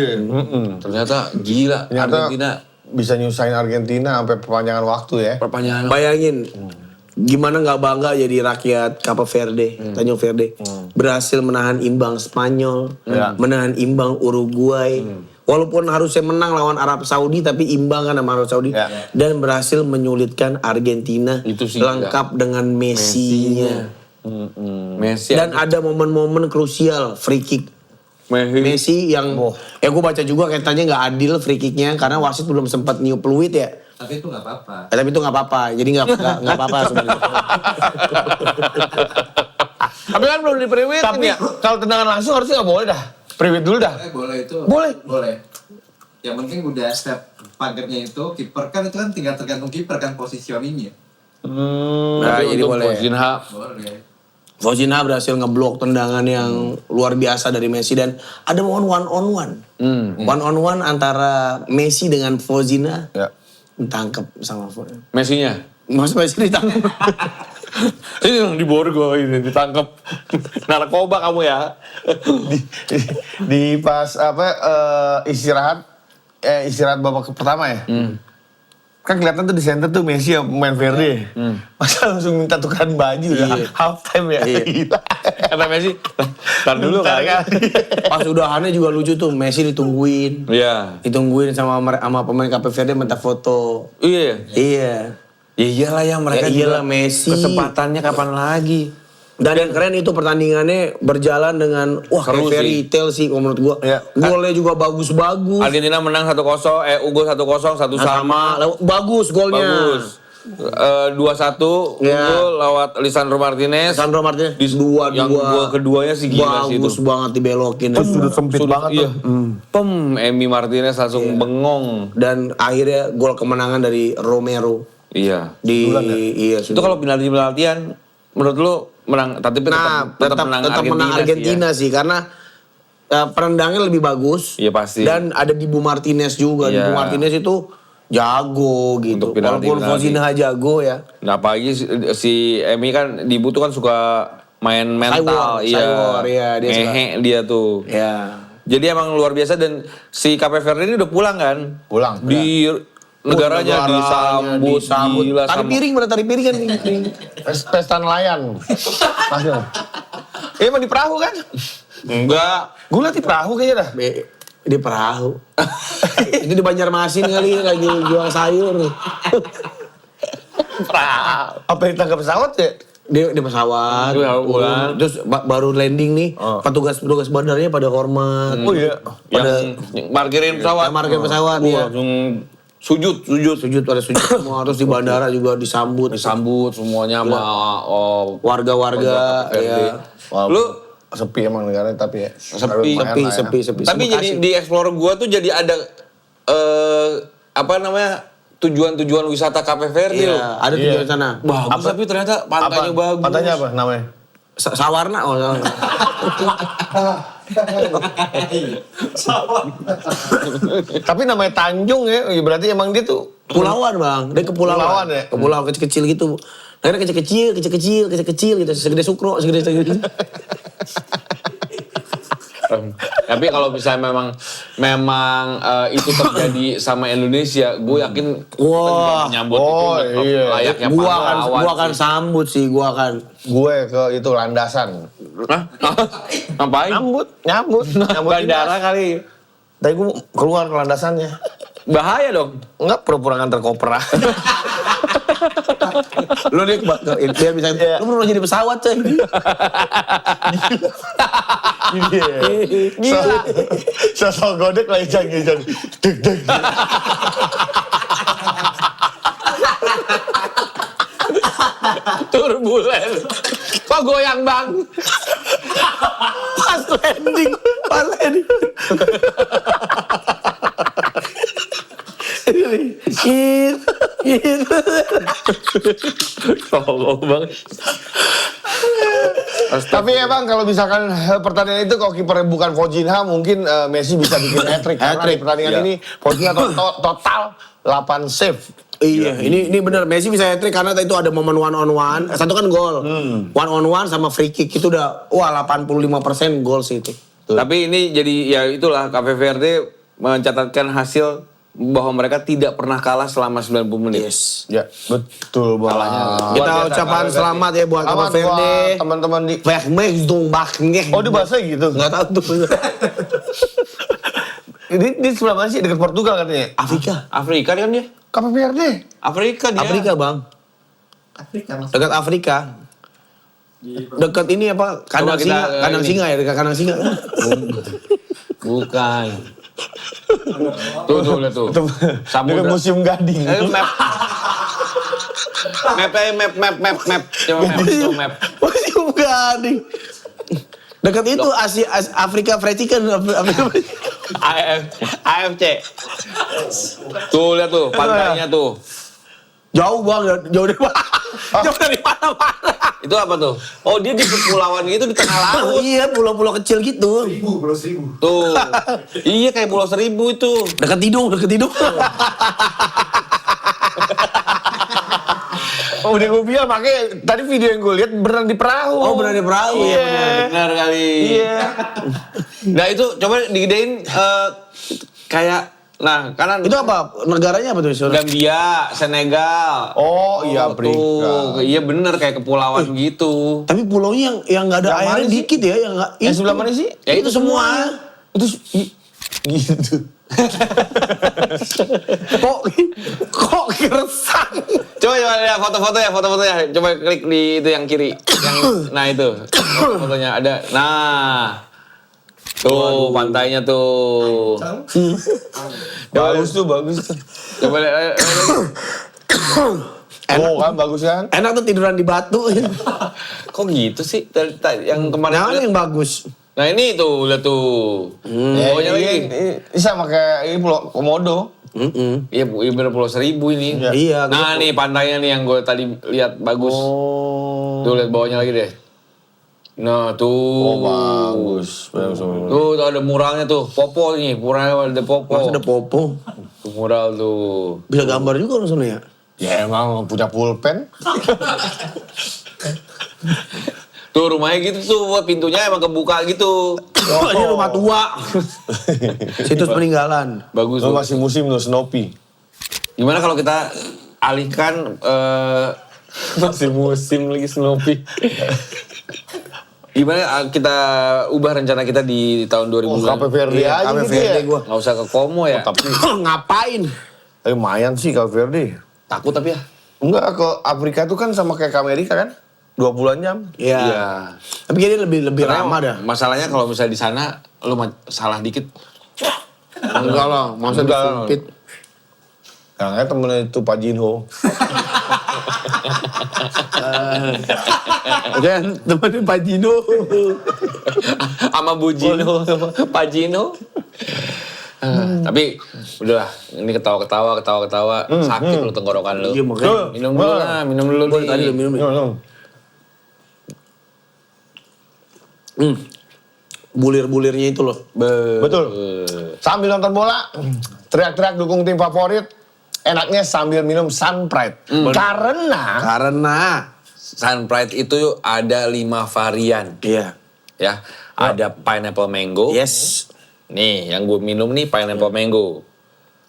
Ternyata gila, Argentina. Bisa nyusahin Argentina sampai perpanjangan waktu ya. Perpanjangan. Bayangin gimana nggak bangga jadi rakyat Cape Verde, Tanjung Verde, berhasil menahan imbang Spanyol, menahan imbang Uruguay. Walaupun harusnya menang lawan Arab Saudi tapi imbang kan sama Arab Saudi dan berhasil menyulitkan Argentina Itu sih, lengkap dengan Messi-nya. Messi. Dan ada momen-momen krusial free kick. Messi yang ya gue baca juga katanya nggak adil free kicknya karena wasit belum sempat niup peluit ya. Tapi itu nggak apa-apa. Tapi itu nggak apa-apa, jadi nggak apa-apa sebenarnya. Tapi kan belum diperiwitin Tapi ya. kalau tendangan langsung harusnya nggak boleh dah. Private dulu dah. Boleh itu. Boleh. Yang penting udah step pagernya itu kiper kan itu kan tinggal tergantung kiper kan positioningnya. Nah, jadi boleh. Jinha. Boleh. Fojina berhasil ngeblok tendangan yang luar biasa dari Messi dan ada momen one on one. One on one antara Messi dengan Fojina. Ya. Ditangkap sama Fojina. Messinya. Mas Messi ditangkap. Ini yang di Borgo ini ditangkap. Narkoba kamu ya. Di pas istirahat babak pertama ya. Kan kelihatan tuh di center tuh Messi yang main Verde. Masa langsung minta tukeran baju udah half time ya. Gila. Kata Messi, tar dulu Bentar kali. Pas udahannya juga lucu tuh, Messi ditungguin. Iya. Ditungguin sama pemain Cape Verde minta foto. Iya. Iya. Ya iyalah ya mereka Ya iyalah, juga Messi. kesempatannya kapan lagi? Dan yang keren itu pertandingannya berjalan dengan Seru kayak fairy tale sih kalau menurut gua. Iya. Golnya juga bagus-bagus. Argentina menang 1-0, unggul 1-0, satu sama. Bagus golnya. Bagus. 2-1 Ya. unggul lewat Lisandro Martinez. Sandro Martinez Di dua yang gol keduanya sih gila sih itu. bagus banget dibelokin. Sudut sempit banget Iya. tuh. Emi Martinez langsung bengong. Dan akhirnya gol kemenangan dari Romero Iya. di iya Itu kalau penalti-penaltian menurut lu menang, tapi tetap menang Argentina sih karena perendangnya lebih bagus. Iya pasti. Dan ada Dibu Martinez juga. Iya. Dibu Martinez itu jago gitu. Untuk penalti- Walaupun Fojina jago ya. Nah apalagi si Emi kan Dibu tuh kan suka main mental. Cywar, iya, dia suka. Ngehe dia tuh. Ya. Jadi emang luar biasa dan si Cape Verde ini udah pulang kan? Pulang. Di negaranya disambut gila Tari sama. piring mana tari piring kan? Pesta nelayan. Masnya. Emang di perahu kan? Enggak. Gue liat di perahu kayaknya dah. Di perahu. Itu di Banjarmasin kali lagi jual sayur. Apa yang ditangkap pesawat ya? Di pesawat. Itu baru pulang. Terus baru landing nih. Petugas bandarnya pada hormat. Oh iya. Yang parkirin pesawat. Yang parkir pesawat, Wah, iya. langsung sujud. Sujud pada sujud semua. Terus di bandara juga disambut. Disambut semuanya sama Warga-warga. Ya. Wah, Lu sepi emang negaranya tapi ya. Sepi. Lumayan lah ya. Sepi. tapi jadi di explore gua tuh jadi ada apa namanya tujuan-tujuan wisata Cape Verde loh. Iya, ada tujuan sana. Bagus tapi ternyata pantainya Apa? bagus. Pantainya apa namanya? Sawarna. Oh, Tapi namanya Tanjung ya, berarti emang dia tuh Kepulauan bang, dia kepulauan. Kepulauan ya? Kepulauan kecil-kecil gitu. Akhirnya kecil-kecil gitu, segede sukro, segede. Tapi kalau misalnya memang itu terjadi sama Indonesia, gue yakin Wah, menyambut oh, itu iya. layaknya Gua pahlawan akan sih. sambut sih, gua akan. Gue ke itu landasan. Hah? Ngapain? Nyambut. Bandara kali. Tadi gue keluar ke landasannya. Bahaya dong. Enggak, pura-pura nganter koper. Lu nih biar bisa, Iya. lu perlu jadi pesawat coy. Gila. Sosok godek lagi jangan. Deg. Turbulen. Kok goyang bang? Pas landing. Tolong banget. Tapi emang kalau misalkan pertandingan itu kalau kipernya bukan Fojinha mungkin Messi bisa bikin hat-trick. Karena di pertandingan Iya. ini Fojinha total 8 save. Iya, ini benar Messi bisa hat-trick karena itu ada momen one on one. Satu kan gol. One on one sama free kick itu udah 85% gol sih itu. Tapi ini jadi ya itulah Cape Verde mencatatkan hasil bahwa mereka tidak pernah kalah selama 90 menit. Yes. Ya, betul banget. Kita ucapan selamat ya buat Cape Verde. Teman-teman di Vermeerdongbach. Oh, di bahasa gitu. Enggak tahu tuh. Ini sebelah mana sih? Dekat Portugal katanya. Afrika kan dia? Cape Verde. Afrika dia. Afrika, Bang. Afrika mas. Dekat Afrika. Dekat ini apa? Kandang Coba kita, singa, kandang ini. singa ya, dekat kandang singa. Bukan. Tuh lihat tuh. Dekat Samudra. Museum Gading. Map. Map. Coba map. Masih bukan nih. Dekat itu Afrika Fretikan. AFC. Tuh lihat tuh pantainya tuh. Jauh bang, jauh dari mana? Jauh dari mana-mana. Itu apa tuh? Oh dia di kepulauan gitu di tengah laut. Iya, pulau-pulau kecil gitu. Pulau Seribu. Tuh. Iya kayak Pulau Seribu itu. Dekat hidung. Oh, udah gue bilang makanya tadi video yang gue lihat beneran di perahu. Oh, benar di perahu ya. Benar kali. Iya. Nah itu coba digedein kayak nah karena Itu apa? Negaranya apa tuh? Saudara? Gambia, Senegal. Oh, iya, Afrika. Tuh, iya bener kayak kepulauan gitu. Tapi pulaunya yang nggak ada Yang mana airnya sih? dikit ya, yang nggak. Yang itu. sebelah mana sih? Ya itu semua. Itu gitu. Kok gersang? Coba lihat foto-fotonya. Coba klik di itu yang kiri. Nah itu fotonya ada. Nah. Tuh pantainya tuh. Bagus tuh. Coba lihat. Oh kan bagus kan? Enak tuh tiduran di batu. Kok gitu sih? Yang kemarin Mana yang bagus? Nah ini tuh, lihat tuh. Pokoknya lagi. Ini sama kayak ini Pulau Komodo. Iya, bener Pulau Seribu ini. Iya. Nah nih pantainya nih yang gue tadi lihat bagus. Oh. Tuh lihat bawahnya lagi deh. Nah tuh. Oh bagus. Tuh ada muralnya tuh. Popo nih, muralnya ada Popo. Masa ada popo. Tuh, mural tuh. Bisa gambar juga langsung ya. Ya emang punya pulpen. Tuh rumahnya gitu tuh, pintunya emang kebuka gitu. Ini rumah tua. Situs peninggalan. Bagus Lu tuh. masih musim tuh Snoopy. Gimana kalau kita alihkan masih musim lagi Snoopy. Gimana kita ubah rencana kita di tahun 2000? Oh, Cape Verde Iya, aja Cape gitu Verde ya. gua. Nggak usah ke Como ya. Tapi Ngapain? lumayan sih Cape Verde. Takut tapi ya. Enggak, ke Afrika tuh kan sama kayak ke Amerika kan? 20 jam. Iya. Iya. Tapi kayaknya lebih Karena ramah dah. Masalahnya kalau misalnya di sana lu salah dikit. Enggak lah, masa Enggak. disumpit. Yang temennya itu Pak Jinho. Kan temenin Pak Jino. Sama Bu Jino, Pak Jino. Tapi udahlah, ini ketawa-ketawa, sakit lu tenggorokan lu. Iya, makanya. Minum dulu lah, minum dulu Gua tadi nih. udah minum. Bulir-bulirnya itu loh. Betul. Sambil nonton bola, teriak-teriak dukung tim favorit. enaknya sambil minum Sunpride. Karena Sunpride itu ada 5 varian. Iya. Ya, ada pineapple mango. Yes. Nih, yang gue minum nih pineapple mango.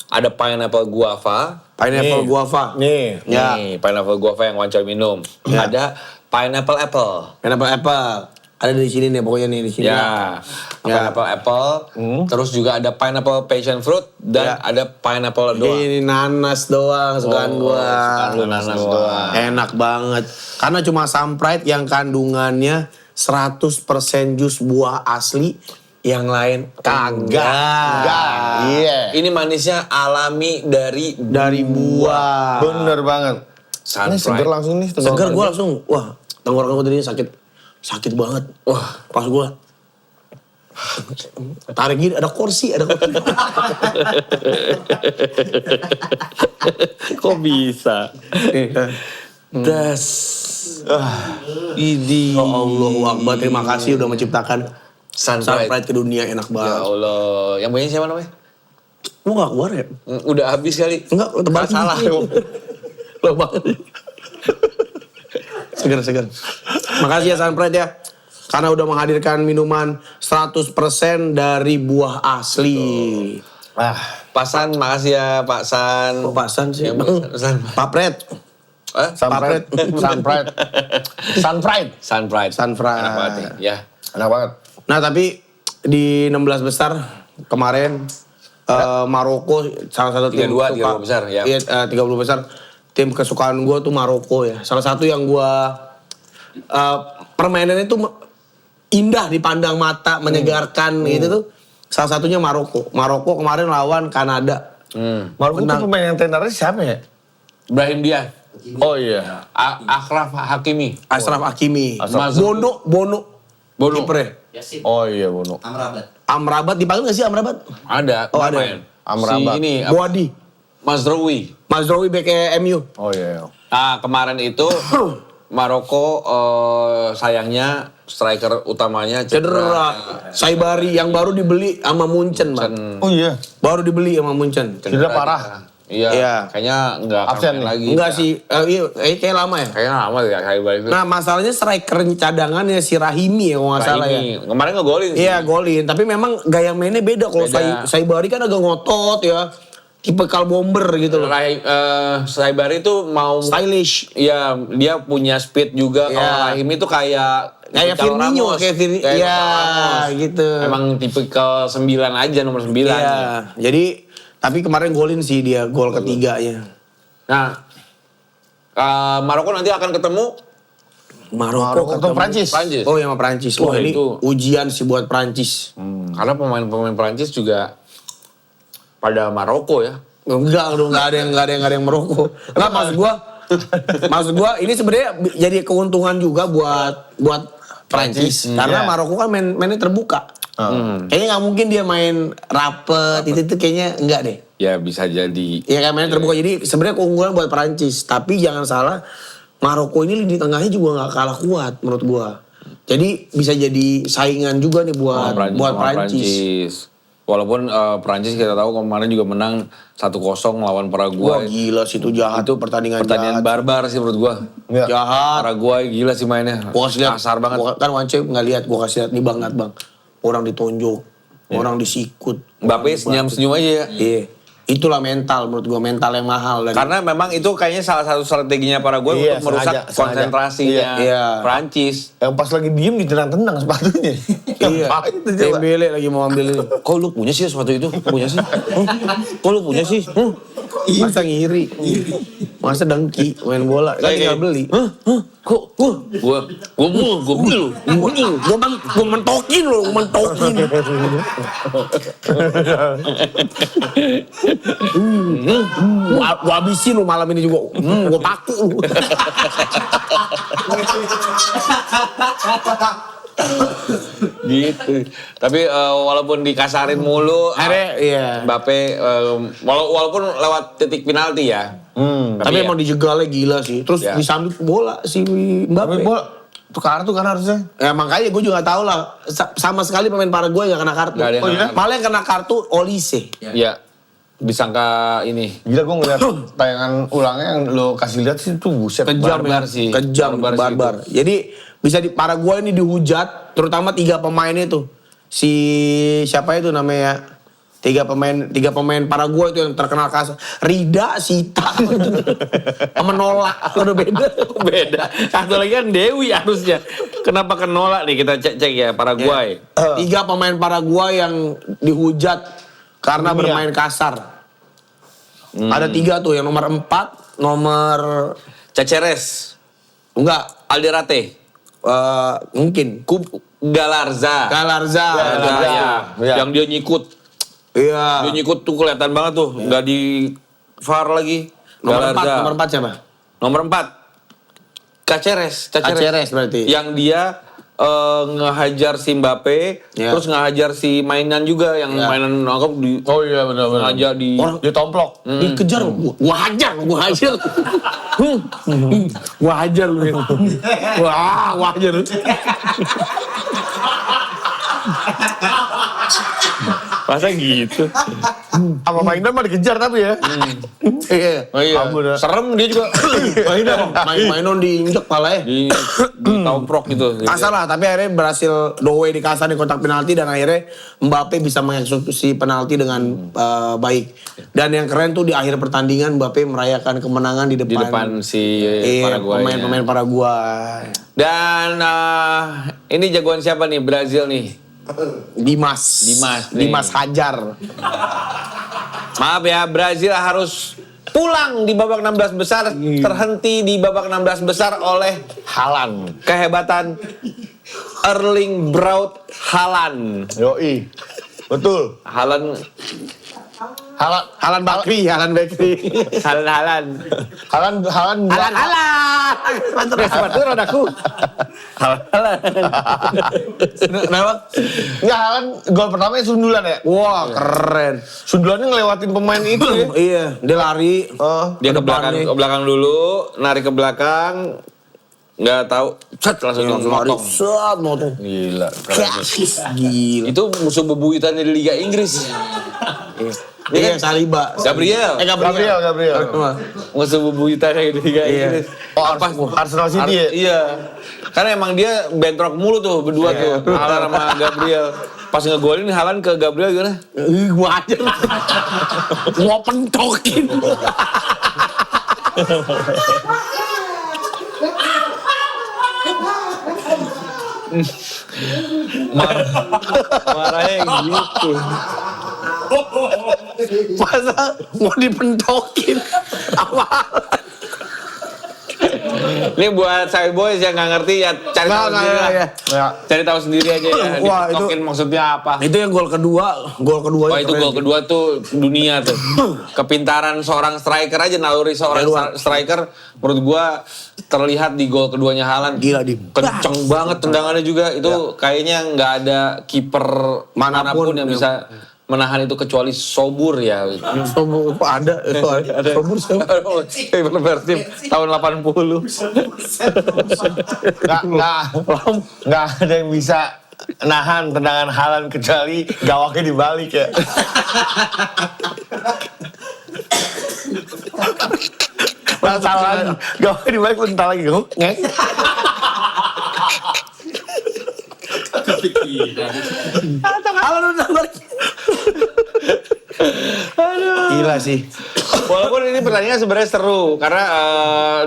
Ada pineapple guava. Pineapple Nih. guava. nih, Ya. Nih, pineapple guava yang Wancol minum. Ya. Ada pineapple apple. Pineapple apple. Ada di sini nih pokoknya nih di sini. Ya, Ya. pineapple apple. Terus juga ada pineapple passion fruit dan Ya. ada pineapple doang. Ini nanas doang sukaan gua. sukaan lu nanas doang. Enak banget. Karena cuma Sunpride yang kandungannya 100% jus buah asli, yang lain kagak. Iya. Eh. Ini manisnya alami dari Buah. Bener banget. Ini Sunpride. seger langsung nih. Segar gue langsung, wah tenggorokan gue tadinya sakit banget. Wah pas gue tarik gini ada kursi. Kok bisa? Das. Ini. Ya Allah Akbar, terima kasih udah menciptakan Sunpride ke dunia, enak Ya banget. Allah. Yang punya siapa namanya? Lu gak keluar ya? Udah habis kali. Enggak, tebak Salah. Lo banget. Segar. Makasih ya Sunpride ya. Karena udah menghadirkan minuman 100% dari buah asli. Pak San, makasih ya Pak San. Kok pasan sih? Yang punya San. Papret. Eh? Sunpride. Sunpride. Sunpride. Sunpride. Sunpride. Enak banget nih. Ya. Enak banget. Nah tapi di 16 besar kemarin Maroko salah satu tim 32 besar, ya. Iya, 30 besar. Tim kesukaan gue tuh Maroko ya. Salah satu yang gue permainannya tuh indah dipandang mata, menyegarkan gitu tuh. Salah satunya Maroko. Maroko kemarin lawan Kanada. Maroko tuh pemain yang tenernya siapa ya? Ibrahim Diaz. Oh iya. Akraf Hakimi. Ashraf Hakimi. Mazrou. Bono. Bono. Kipernya. Yasin. Oh iya Bono. Amrabat. Amrabat dipanggil gak sih Amrabat? Ada. Oh, ada. pemain. Amrabat. Si ini. Boadi. Mazraoui. Mazraoui bek MU. Oh iya. Nah kemarin itu Maroko sayangnya striker utamanya Cedera. Saibari yang baru dibeli sama Munchen, Bang. Oh iya. Baru dibeli sama Munchen. Cedera parah. Iya, Iya. kayaknya nggak akan Absen main nih. lagi. Enggak sih, iya, kayak lama ya. Kayaknya lama ya Saibari itu. Nah masalahnya striker cadangannya si Rahimi ya kalau nggak salah ya. Rahimi. Kemarin ngegolin sih. Iya golin, tapi memang gaya mainnya beda. Kalau Beda. Saibari kan agak ngotot ya. Tipikal bomber gitu loh. Saibari itu mau Stylish. Iya, dia punya speed juga. Iya. Kalau Rahimi itu kayak Kayak tipikal Firmino, Ramos. kayak Firmino. Kayak Iya, Ramos. gitu. Emang tipikal 9 aja, nomor 9. Iya, jadi tapi kemarin golin sih dia, gol ketiganya. Nah, Maroko nanti akan ketemu Maroko ketemu Prancis. Prancis. Oh yang sama Prancis. Wah Wah, ini itu. ujian sih buat Prancis. Karena pemain-pemain Prancis juga pada Maroko ya. Enggak dong, enggak ada yang Maroko. Enggak maksud gua ini sebenarnya jadi keuntungan juga buat Prancis. Karena Iya. Maroko kan mainnya terbuka. Kayaknya nggak mungkin dia main rapet, itu kayaknya enggak deh. Ya bisa jadi. Iya kan mainnya terbuka, jadi sebenarnya keunggulan buat Prancis. Tapi jangan salah, Maroko ini lini tengahnya juga nggak kalah kuat menurut gua. Jadi bisa jadi saingan juga nih buat sama Prancis. Walaupun Prancis kita tahu kemarin juga menang 1-0 lawan Wah Paraguay. gila sih itu jahat. Itu pertandingan jahat. barbar sih menurut gua. Iya. Jahat. Paraguay gila sih mainnya. Gua kasih lihat, Kasar banget. Gua, kan Wance nggak lihat, gua kasih lihat nih banget bang. Orang ditonjok, orang disikut. Mbappe senyum-senyum aja ya. Iya, itulah mental menurut gua, mental yang mahal. Dan Karena memang itu kayaknya salah satu strateginya Paraguay Iya, untuk merusak sengaja. konsentrasinya Iya. Prancis. Yang pas lagi diem ditendang-tendang sepatunya. iya, Ngapain tuh coba? Dembele lagi mau ambil ini. Kok lu punya sih sepatu itu? Punya sih? Kok lu punya sih? Masa ngiri, masa dengki main bola, kan tinggal beli. Kok? Gua beli lu. Gua mentokin lo, mentokin. Gua habisin lo malam ini juga. Gua paku lu. Gitu. Tapi walaupun dikasarin mulu, Iya. Mbappe walaupun lewat titik penalti ya. Tapi ya. emang dijegalnya gila sih. Terus Ya. disambut bola si Tapi Mbappe. bola tuh kartu kan harusnya. Ya makanya gue juga gak tahu lah. Sama sekali pemain Paraguay gak kena kartu. Nggak ada yang Oh, kena iya? kartu. Malah yang kena kartu Olise. Ya. disangka ini. Gila gue ngeliat tayangan ulangnya yang lo kasih lihat sih tuh buset. Kejam barbar ya. sih. Kejam, Barbar sih barbar. Jadi bisa di Paraguay ini dihujat, terutama 3 pemain itu. Si siapa itu namanya? 3 pemain Paraguay itu yang terkenal kasar. Rida, Sita, sama Nola. Udah beda. Beda. Satu lagi kan Dewi harusnya. Kenapa kenolak nih kita cek ya Paraguay. 3 pemain Paraguay yang dihujat karena bermain kasar. Ada 3 tuh, yang nomor 4, nomor Caceres, enggak, Alderate, mungkin Galarza. Galarza. Ya. Yang dia nyikut. Iya. Dia nyikut tuh kelihatan banget tuh. Nggak di VAR lagi. Nomor 4 siapa? Nomor 4. Caceres. Caceres berarti. Yang dia ngehajar si Mbappe, Ya. terus ngehajar si mainan juga yang mainan nangkep di Oh iya benar-benar. ngajak di Ditomplok. Dikejar, gua hajar. Gua hajar lu. Wah, hajar lu. masa gitu. Sama mainan mah dikejar tapi ya. Iya. Oh iya. Ampun, ya. Serem dia juga. Mainan diinjek pala ya. di tomprok gitu. Kasar lah, tapi akhirnya berhasil Dowe dikasar di kotak penalti dan akhirnya Mbappe bisa mengeksekusi penalti dengan baik. Dan yang keren tuh di akhir pertandingan Mbappe merayakan kemenangan di Di depan si Paraguay. pemain-pemain Paraguay. Dan ini jagoan siapa nih Brazil nih? Dimas nih. Hajar. Maaf ya, Brazil harus pulang di babak 16 besar, terhenti di babak 16 besar oleh Haaland. kehebatan Erling Braut Haaland. Yoi. Betul. Haaland. Halan Bakri. Haaland. Sepatu rodaku. Kenapa? Enggak, Haaland gol pertamanya sundulan ya. Wah, keren. Sundulannya ngelewatin pemain itu ya. Iya, dia lari. Dia ke belakang dulu, narik ke belakang, nggak tahu, cet langsung lari. motong. Set, motong. Gila. Gila. Itu musuh bebuyutannya di Liga Inggris. Iya, Saliba. Gabriel. Gabriel. Musuh bebuyutannya di Liga Inggris. Oh, Arsenal City ya? Iya. Karena emang dia bentrok mulu tuh berdua tuh, Haaland sama Gabriel. Pas ngegolin Haaland ke Gabriel gimana? Gua aja. Gua pentokin. Marahnya gitu. Masa mau dipentokin. Apa? Ini buat saya boys yang nggak ngerti ya cari tahu sendiri lah. Ya. Cari tahu sendiri aja ya. Wah, itu- Dipentokin maksudnya apa? Itu yang gol kedua. Wah itu gol kedua tuh dunia tuh. Kepintaran seorang striker aja, naluri seorang striker menurut gua terlihat di gol keduanya Haaland. Gila, Dim. Kenceng banget tendangannya juga. Itu kayaknya nggak ada kiper manapun yang bisa menahan itu kecuali Sobur ya. Sobur ada. Sobur siapa? Kiper Persib tahun 80. Nggak ada yang bisa nahan tendangan Haaland kecuali gawaknya dibalik ya. Masalah gawaknya dibalik bentar lagi ngek. Halo, udah balik. Gila sih. Walaupun ini pertandingan sebenarnya seru karena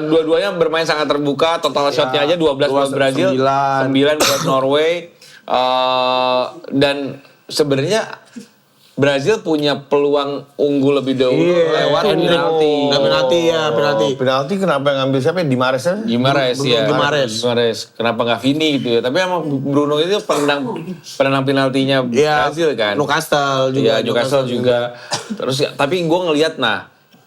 dua-duanya bermain sangat terbuka, total shotnya aja 12 buat Brazil, 9 buat Norway. Dan sebenarnya Brazil punya peluang unggul lebih dahulu lewat penalti. Penalti kenapa yang ngambil siapa? Dimares ya? Gimares. Kenapa nggak Vini gitu ya? Tapi emang Bruno itu penendang penaltinya Brazil kan. Newcastle juga. Terus tapi gue ngelihat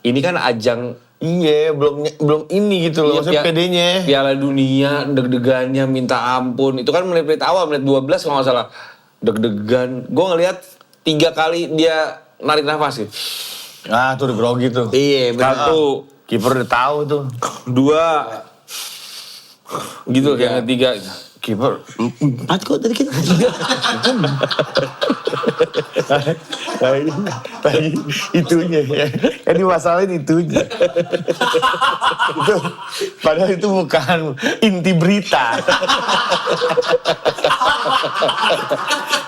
ini kan ajang Iya, belum ini gitu loh, maksudnya PD-nya. Piala Dunia, deg-degannya minta ampun. Itu kan menit awal, menit 12 kalau nggak salah. Deg-degan. Gue ngelihat 3 kali dia narik nafas gitu. Ah, tuh udah grogi tuh. Iya, benar. 1, Kiper udah tahu tuh. 2, gitu kayak ketiga. Kiper. 4 kok tadi kita. Lagi itunya ya. Yang dimasalahin itunya. Itu, padahal itu bukan inti berita.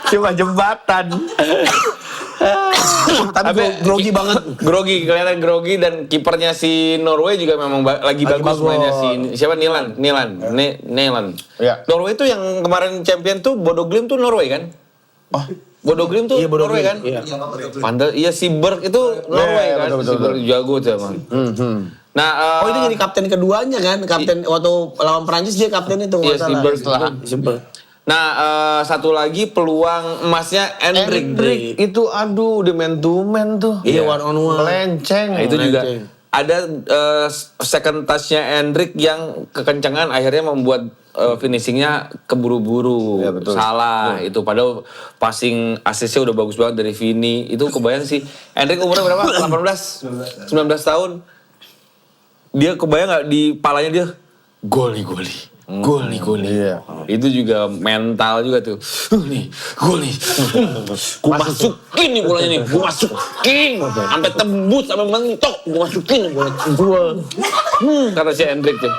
Cuma jembatan. Tapi grogi banget. Grogi, kelihatan grogi dan kipernya si Norway juga memang lagi bagus mainnya siapa Nilan. Ya. Norway itu yang kemarin champion tuh Bodo Glimt tuh Norway kan? Oh, Bodo Glimt tuh Iya, Bodo Norway Glimt, kan? iya. Pantes, iya si Berg itu Norway Iya, kan? betul, Si betul, Berg jago tuh emang. Nah, Oh itu jadi kapten keduanya kan? Kapten waktu lawan Prancis dia kapten itu iya, nggak si salah. Berg. Si Berg. Nah, satu lagi peluang emasnya Endrick. itu aduh udah man to man tuh. Iya, one on one. Melenceng. Nah, itu juga Melenceng. ada second touch-nya Endrick yang kekencangan akhirnya membuat finishingnya keburu-buru, Ya, betul. salah itu padahal passing asisnya udah bagus banget dari Vini. Itu kebayang sih Endrick umurnya berapa? 18, 19 tahun. Dia kebayang nggak di palanya dia goli. Iya. Itu juga mental juga tuh. Nih, gol nih. Gue masukin nih bolanya nih. Gue masukin. Sampai tembus, sampai mentok. Gue masukin bola. Kata si Endrick tuh.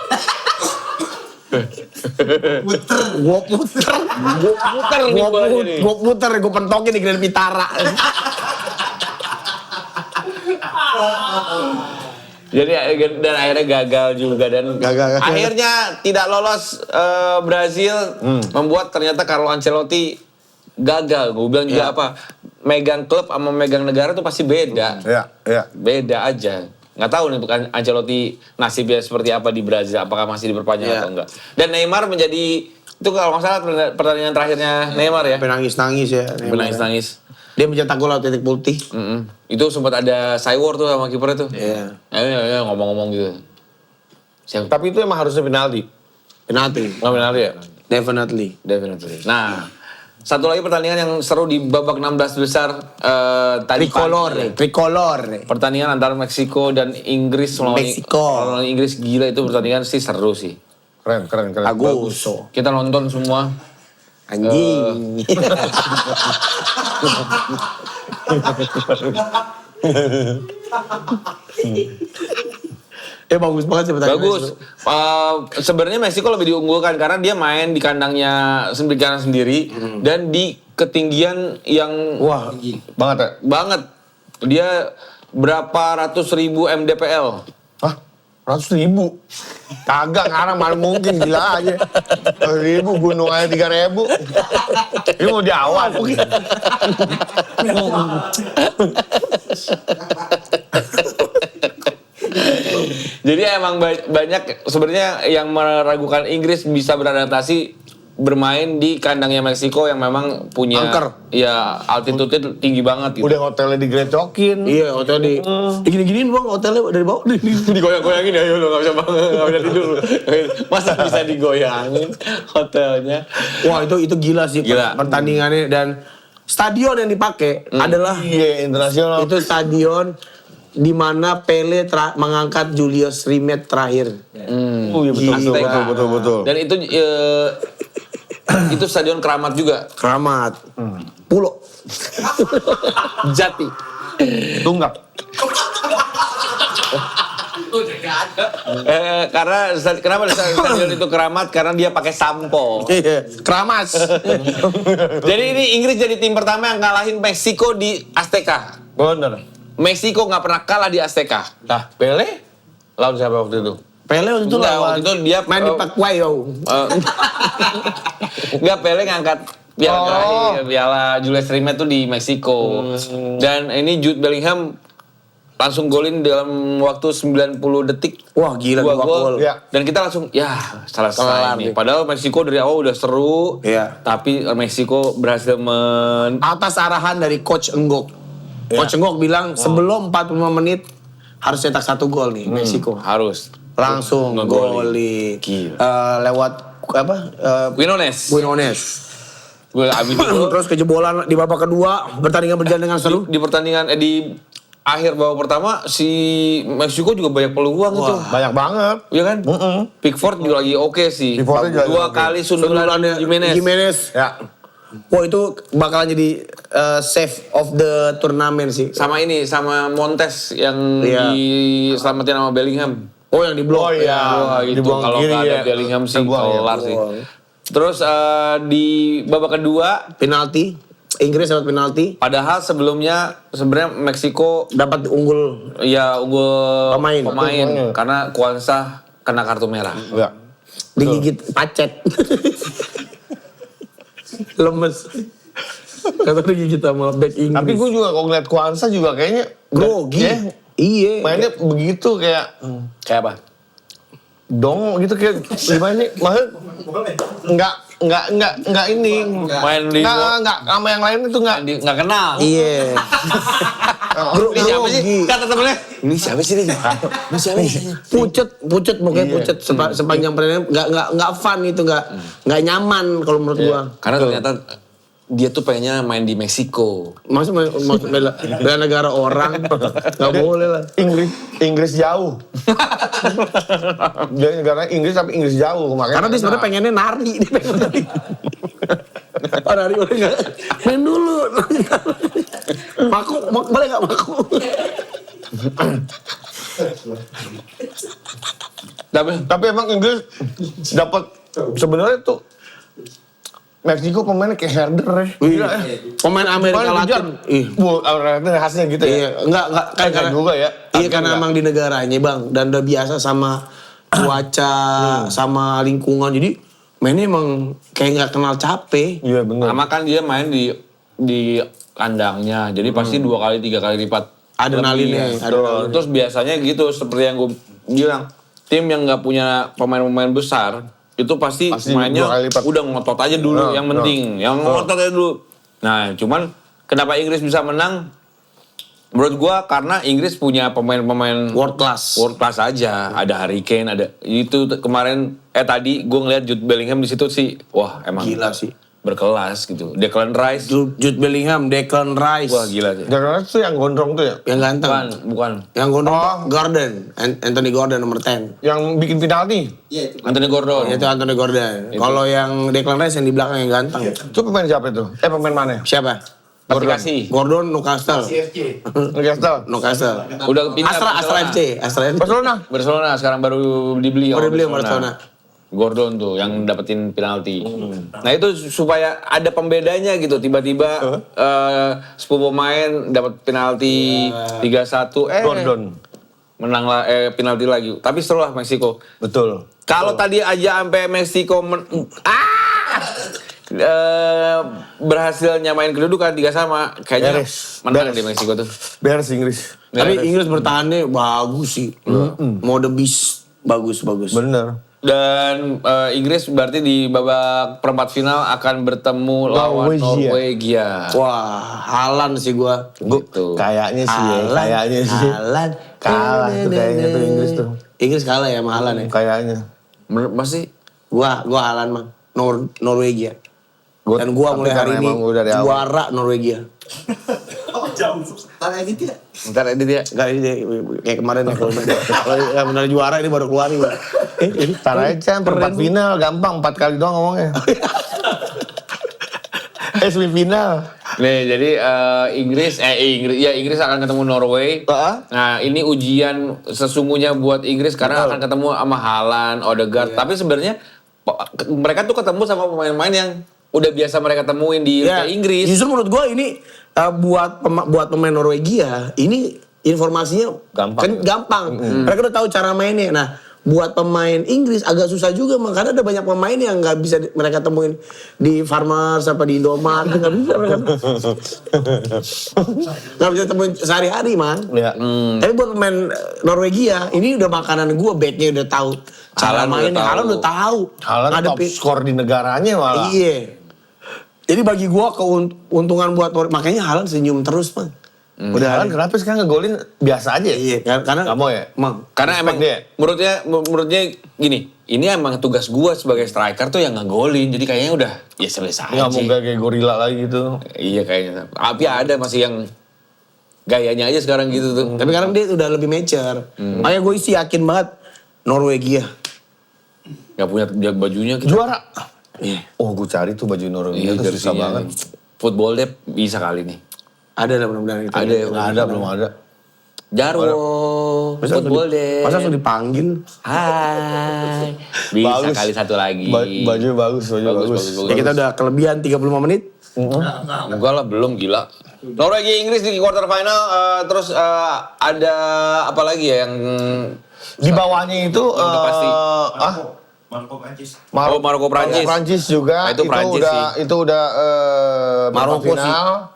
Gua puter nih bolanya nih. Gua puter, gua pentokin di Grand Pitara. Jadi dan akhirnya gagal juga dan Gagal. akhirnya tidak lolos Brazil membuat ternyata Carlo Ancelotti gagal. Gue bilang juga apa megang klub sama megang negara tuh pasti beda. Iya. Beda aja. Nggak tahu nih bukan Ancelotti nasibnya seperti apa di Brazil, apakah masih diperpanjang atau enggak. Dan Neymar menjadi itu kalau nggak salah pertandingan terakhirnya Neymar ya. Nangis-nangis ya. Menangis-nangis. Dia mencetak gol lewat titik putih. Itu sempat ada cywar tuh sama kipernya tuh. Iya. Ayo ngomong-ngomong gitu. Siapa? Tapi itu emang harusnya penalti. Penalti. Nggak benar ya? Definitely. Definitely. Nah, satu lagi pertandingan yang seru di babak 16 besar tadi pagi. Tricolore. Pertandingan antara Meksiko dan Inggris Meksiko. melawan Inggris gila itu pertandingan sih seru sih. Keren. Aguso. Kita nonton semua. Anjing. Bagus banget sih pertandingan. Bagus. Sebenarnya Meksiko lebih diunggulkan karena dia main di kandangnya sendiri dan di ketinggian yang Wah, banget ya? banget. Dia berapa ratus ribu mdpl. Hah? 100.000? Kagak, ngarang mana mungkin, gila aja. 100.000, gunung aja 3.000. Ini mau diawan. Jadi emang banyak sebenarnya yang meragukan Inggris bisa beradaptasi bermain di kandangnya Meksiko yang memang punya Angker. ya altitude tinggi banget gitu. Udah hotelnya digrecokin. Iya, hotel gini-giniin bang, hotelnya dari bawah. Digoyang-goyangin ya, lu nggak bisa bangun, nggak bisa tidur. Masa bisa digoyangin hotelnya? Wah itu gila sih Gila. pertandingannya dan stadion yang dipakai adalah Iya, internasional. itu stadion di mana Pele mengangkat Julius Rimet terakhir. Oh iya, betul, Azteca. betul. Dan itu itu stadion keramat juga. Keramat. Pulo. Jati. Tunggak. Karena kenapa stadion itu keramat? Karena dia pakai sampo. Iya, Keramas. Jadi ini Inggris jadi tim pertama yang ngalahin Meksiko di Azteca. Bener. Meksiko nggak pernah kalah di Azteca. Nah, Pele? Lawan siapa waktu itu? Pele waktu itu Enggak, lawan waktu itu dia main di Pacuayo. Enggak, Pele ngangkat piala Julius Rimet tuh di Meksiko. Dan ini Jude Bellingham langsung golin dalam waktu 90 detik. Wah gila Dua dua gol. gol. Ya. Dan kita langsung Kelar selesai nih. nih. Padahal Meksiko dari awal udah seru. Iya. Tapi Meksiko berhasil Atas arahan dari Coach Enggok. Coach Enggok bilang sebelum 45 menit harus cetak 1 gol nih Meksiko. harus Langsung ngegolin. golin. Gila. Lewat apa? Quinones. Buenones. Gue abis itu Terus kejebolan di babak kedua, pertandingan berjalan dengan seru. di pertandingan di akhir babak pertama si Meksiko juga banyak peluang itu. Banyak banget. Iya kan? Pickford juga lagi oke sih. Pickford juga Dua oke. kali sundulan Jimenez. Ya. Wah itu bakalan jadi save of the turnamen sih. Sama ini, sama Montes yang Iya. diselamatin sama Bellingham. Oh yang di blok. Oh iya. Wah itu Dibuang kalau kiri nggak ada ya. Bellingham sih Terbuang ya. kelar sih. Buang. Terus di babak kedua, Penalti. Inggris dapat penalti. padahal sebelumnya sebenarnya Meksiko Dapat unggul. ya unggul Pemain. karena Kwanzaa kena kartu merah. Iya. Digigit pacet. Lemes. Kata digigit sama back Inggris. Tapi gue juga kalau ngeliat Kwanza juga kayaknya grogi. ya, Iya. mainnya begitu kayak Kayak apa? dong gitu kayak gimana sih? Maksudnya nggak ini. Main di Nggak sama yang lain itu nggak. nggak kenal. Iya. Ini siapa sih? Grogi. Kata temennya. Ini siapa sih ini? Ini siapa sih? Pucet mukanya pucet sepanjang pertandingan nggak fun itu nggak nyaman kalau menurut gua. Karena ternyata dia tuh pengennya main di Meksiko. Maksud bela negara orang nggak boleh lah. Inggris jauh. Dia negara Inggris tapi Inggris jauh makanya. Karena dia sebenarnya pengennya nari, dia pengen nari. Oh nari boleh nggak? Main dulu. Maku, boleh nggak maku? Tapi emang Inggris dapat sebenarnya tuh Meksiko pemainnya kayak herder ya. Gila ya. Pemain Amerika Kemarin Latin. kejar. Amerika khasnya gitu ya. Iya, enggak kan Kayak juga ya. Iya Tapi karena enggak. emang di negaranya bang dan udah biasa sama cuaca, sama lingkungan jadi mainnya emang kayak nggak kenal capek. Iya benar. Sama kan dia main di kandangnya. Jadi pasti 2 kali 3 kali lipat. Adrenalinnya, lebih ya. adrenalin. Terus biasanya gitu seperti yang gue bilang. Tim yang nggak punya pemain-pemain besar itu pasti mainnya 2 kali lipat. udah ngotot aja dulu yang penting. Yang ngotot aja dulu. Nah cuman kenapa Inggris bisa menang? Menurut gua karena Inggris punya pemain-pemain World class. world class aja. Ada Harry Kane, ada itu kemarin tadi gue ngeliat Jude Bellingham di situ sih, wah emang Gila sih. berkelas gitu. Declan Rice, Jude Bellingham, Declan Rice. wah gila sih. Jangan tuh yang gondrong tuh ya. Yang ganteng. Bukan. Yang gondrong Oh. Gordon, Anthony Gordon nomor 10. Yang bikin penalti. Iya itu. Anthony Gordon. Itu Anthony Gordon. Kalau yang Declan Rice yang di belakang yang ganteng. Itu pemain siapa itu? Pemain mana? Siapa? Aplikasi. Gordon Newcastle. Newcastle. Newcastle. Udah pindah Astra FC. Astra FC. Barcelona. Barcelona sekarang baru dibeli Baru sama dibeli sama Barcelona. Gordon tuh yang dapetin penalti. Nah itu supaya ada pembedanya gitu. Tiba-tiba 10 pemain dapat penalti 3-1. Gordon. Menang lah penalti lagi. Tapi seru lah Meksiko. Betul. Kalau tadi aja sampai Meksiko berhasil nyamain kedudukan 3-3, kayaknya Beres. menang Beres. di Meksiko tuh. Beres Inggris. Tapi Inggris bertahannya bagus sih. Mau the beast. Bagus. Bener. Dan Inggris berarti di babak perempat final akan bertemu lawan Norwegia. Wah, Haaland sih gua. Gitu. Kayaknya sih ya. Kayaknya sih. Haaland. Kalah tuh kayaknya tuh Inggris tuh. Inggris kalah ya sama Haaland ya. Kayaknya. Menurut Mas sih? Gua Haaland mah. Norwegia. Dan gua Tapi mulai hari karena ini emang udah dari awal. juara Norwegia. Ntar edit ya. Ntar edit ya. Enggak ini kayak kemarin ya kalau benar juara ini baru keluar nih. Bang. Ntar aja perempat final gampang 4 kali doang ngomongnya. Semifinal. Nih jadi Inggris akan ketemu Norway. Heeh. Nah ini ujian sesungguhnya buat Inggris karena akan ketemu sama Haaland, Odegaard. Tapi sebenarnya mereka tuh ketemu sama pemain-pemain yang udah biasa mereka temuin di Liga Inggris. Justru menurut gua ini buat pemain Norwegia ini informasinya gampang. Mereka udah tahu cara mainnya. Nah, buat pemain Inggris agak susah juga karena ada banyak pemain yang nggak bisa mereka temuin di Farmers apa di Indomaret nggak bisa mereka. Nggak bisa temuin sehari-hari man. Ya. Tapi buat pemain Norwegia ini udah makanan gua, backnya udah tahu cara Haaland udah mainnya. tahu. Haaland udah tahu. Haaland top Ngadepin- skor di negaranya malah. Iya. Jadi bagi gua keuntungan buat makanya Haaland senyum terus, Bang. Udah Haaland kenapa sekarang ngegolin biasa aja ya? Iya, karena Nggak mau ya? Karena emang dia. menurutnya gini, ini emang tugas gua sebagai striker tuh yang ngegolin. Jadi kayaknya udah ya selesai Nggak aja. mau kayak gorila lagi gitu. Iya kayaknya. Tapi ada masih yang Gayanya aja sekarang gitu tuh. Tapi sekarang dia udah lebih mature. Makanya gue sih yakin banget Norwegia. Gak punya bajunya kita. Juara. Iya. Oh, gue cari tuh baju Norwegia tuh susah jersinya. banget. Football Day bisa kali nih. Ada lah mudah-mudahan. Ada ya, Nggak ada, belum ada. Jarwo, Football Day. Masa langsung dipanggil? Hai. Bisa Bagus. kali satu lagi. Baju bagus, baju bagus. Ya kita udah kelebihan 35 menit. Enggak lah, belum gila. Norwegia Inggris di quarter final, terus ada apa lagi ya yang Di bawahnya itu Udah pasti. Marco Prancis. Maroko Prancis. Prancis juga. Nah, itu Prancis udah, sih. Itu udah Maroko final.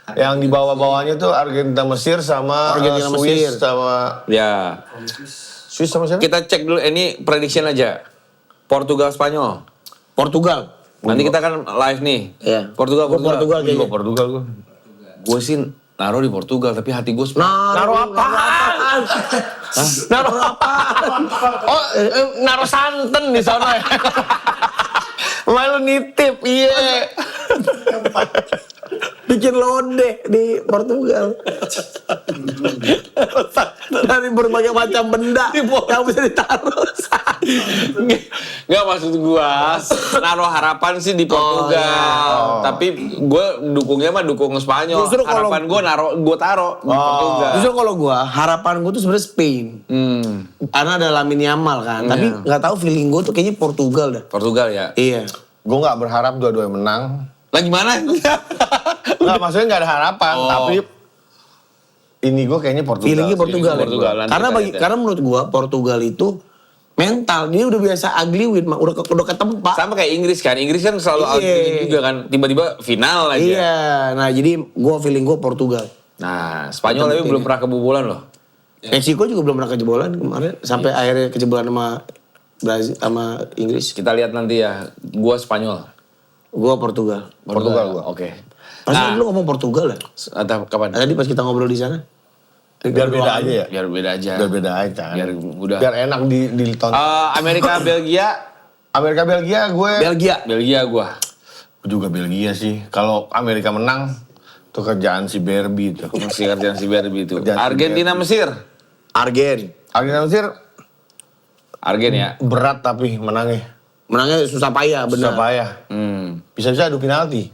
Yang di bawah-bawahnya tuh Argentina Mesir sama Argentina Swiss Mesir. sama Ya. Swiss sama siapa? Kita cek dulu ini prediction aja. Portugal Spanyol. Portugal. Nanti kita kan live nih. Iya. Portugal. Portugal kayaknya. Portugal gue. Gue sih naruh di Portugal tapi hati gue Naruh apaan? Naruh apaan? Oh, naruh santen di sana ya. Malu nitip, iya. Bikin lodeh di Portugal. Dari berbagai macam benda yang bisa ditaruh. Nggak maksud gua naruh harapan sih di Portugal. Tapi gue dukungnya mah dukung Spanyol. Justru kalau- Harapan gue taruh di Portugal. Justru kalau gue, harapan gue tuh sebenarnya Spain. Karena ada Lamine Yamal kan. Tapi nggak tahu feeling gue tuh kayaknya Portugal dah. Portugal ya. Iya. Gue nggak berharap dua-duanya menang. Lah gimana? Nggak, maksudnya nggak ada harapan. Oh. Tapi ini gue kayaknya Portugal. Feelingnya Portugal. Feeling Portugal, nanti Karena kita lihat ya. karena menurut gue Portugal itu mental. Dia udah biasa ugly win, udah ketempa. Sama kayak Inggris kan. Inggris kan selalu Iya. outwin juga kan. Tiba-tiba final aja. Iya. Nah jadi gue feeling gue Portugal. Nah, Spanyol tapi belum pernah kebobolan loh. Meksiko juga belum pernah kejebolan kemarin. Sampai akhirnya kejebolan sama Brazil sama Inggris. Kita lihat nanti ya. Gua Spanyol. Gue Portugal. Portugal gua. Oke. Masa Nah, lu ngomong Portugal ya? atau kapan? Tadi pas kita ngobrol di sana. Biar beda aja ya. Biar beda aja. Biar beda aja. Biar udah. Biar enak ditonton. Amerika Belgia. Amerika Belgia gue. Belgia gua. Juga Belgia sih. Kalau Amerika menang, tuh kerjaan si Berbi tuh. Masih kerjaan si Berbi itu. Kerjaan si Argentina Mesir. Argen. Argentina Mesir Argen ya. berat tapi menangnya. Menangnya susah payah, Susah benar. payah. Bisa-bisa adu penalti.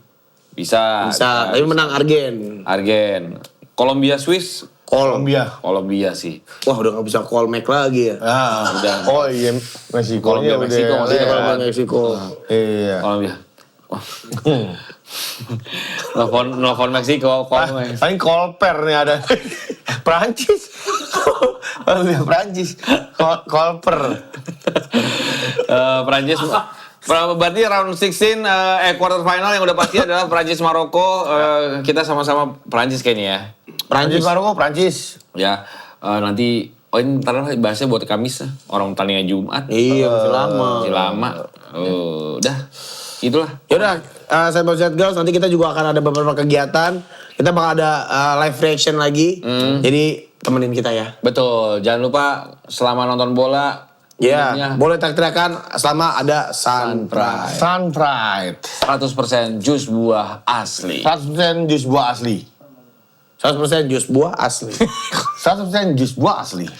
Bisa. Bisa, tapi menang Argen. Argen. Kolombia Swiss. Kolombia. Kolombia sih. Wah udah gak bisa call Mac lagi ya. Ah, Udah. Oh iya, Meksiko. Kolombia, Meksiko maksudnya. Kalau Meksiko. Iya. Kolombia. Nelfon Meksiko. Paling Kolper nih ada. Prancis. Kolombia Prancis. Kolper. Prancis. Berarti round 16 quarter final yang udah pasti adalah Prancis Maroko. Kita sama-sama Prancis kayaknya ya. Prancis Maroko, Prancis. Ya nanti ini ntar lah bahasnya buat Kamis orang tandingnya Jumat. Iya, masih lama. Masih lama. Udah. Itulah. Yaudah, saya mau chat girls, nanti kita juga akan ada beberapa kegiatan. Kita bakal ada live reaction lagi. Jadi temenin kita ya. Betul. Jangan lupa selama nonton bola. Ya, minumnya boleh teriak-teriakan selama ada Sunpride. Sun Pride. 100% jus buah asli. 100% jus buah asli. 100% jus buah asli. 100% jus buah asli.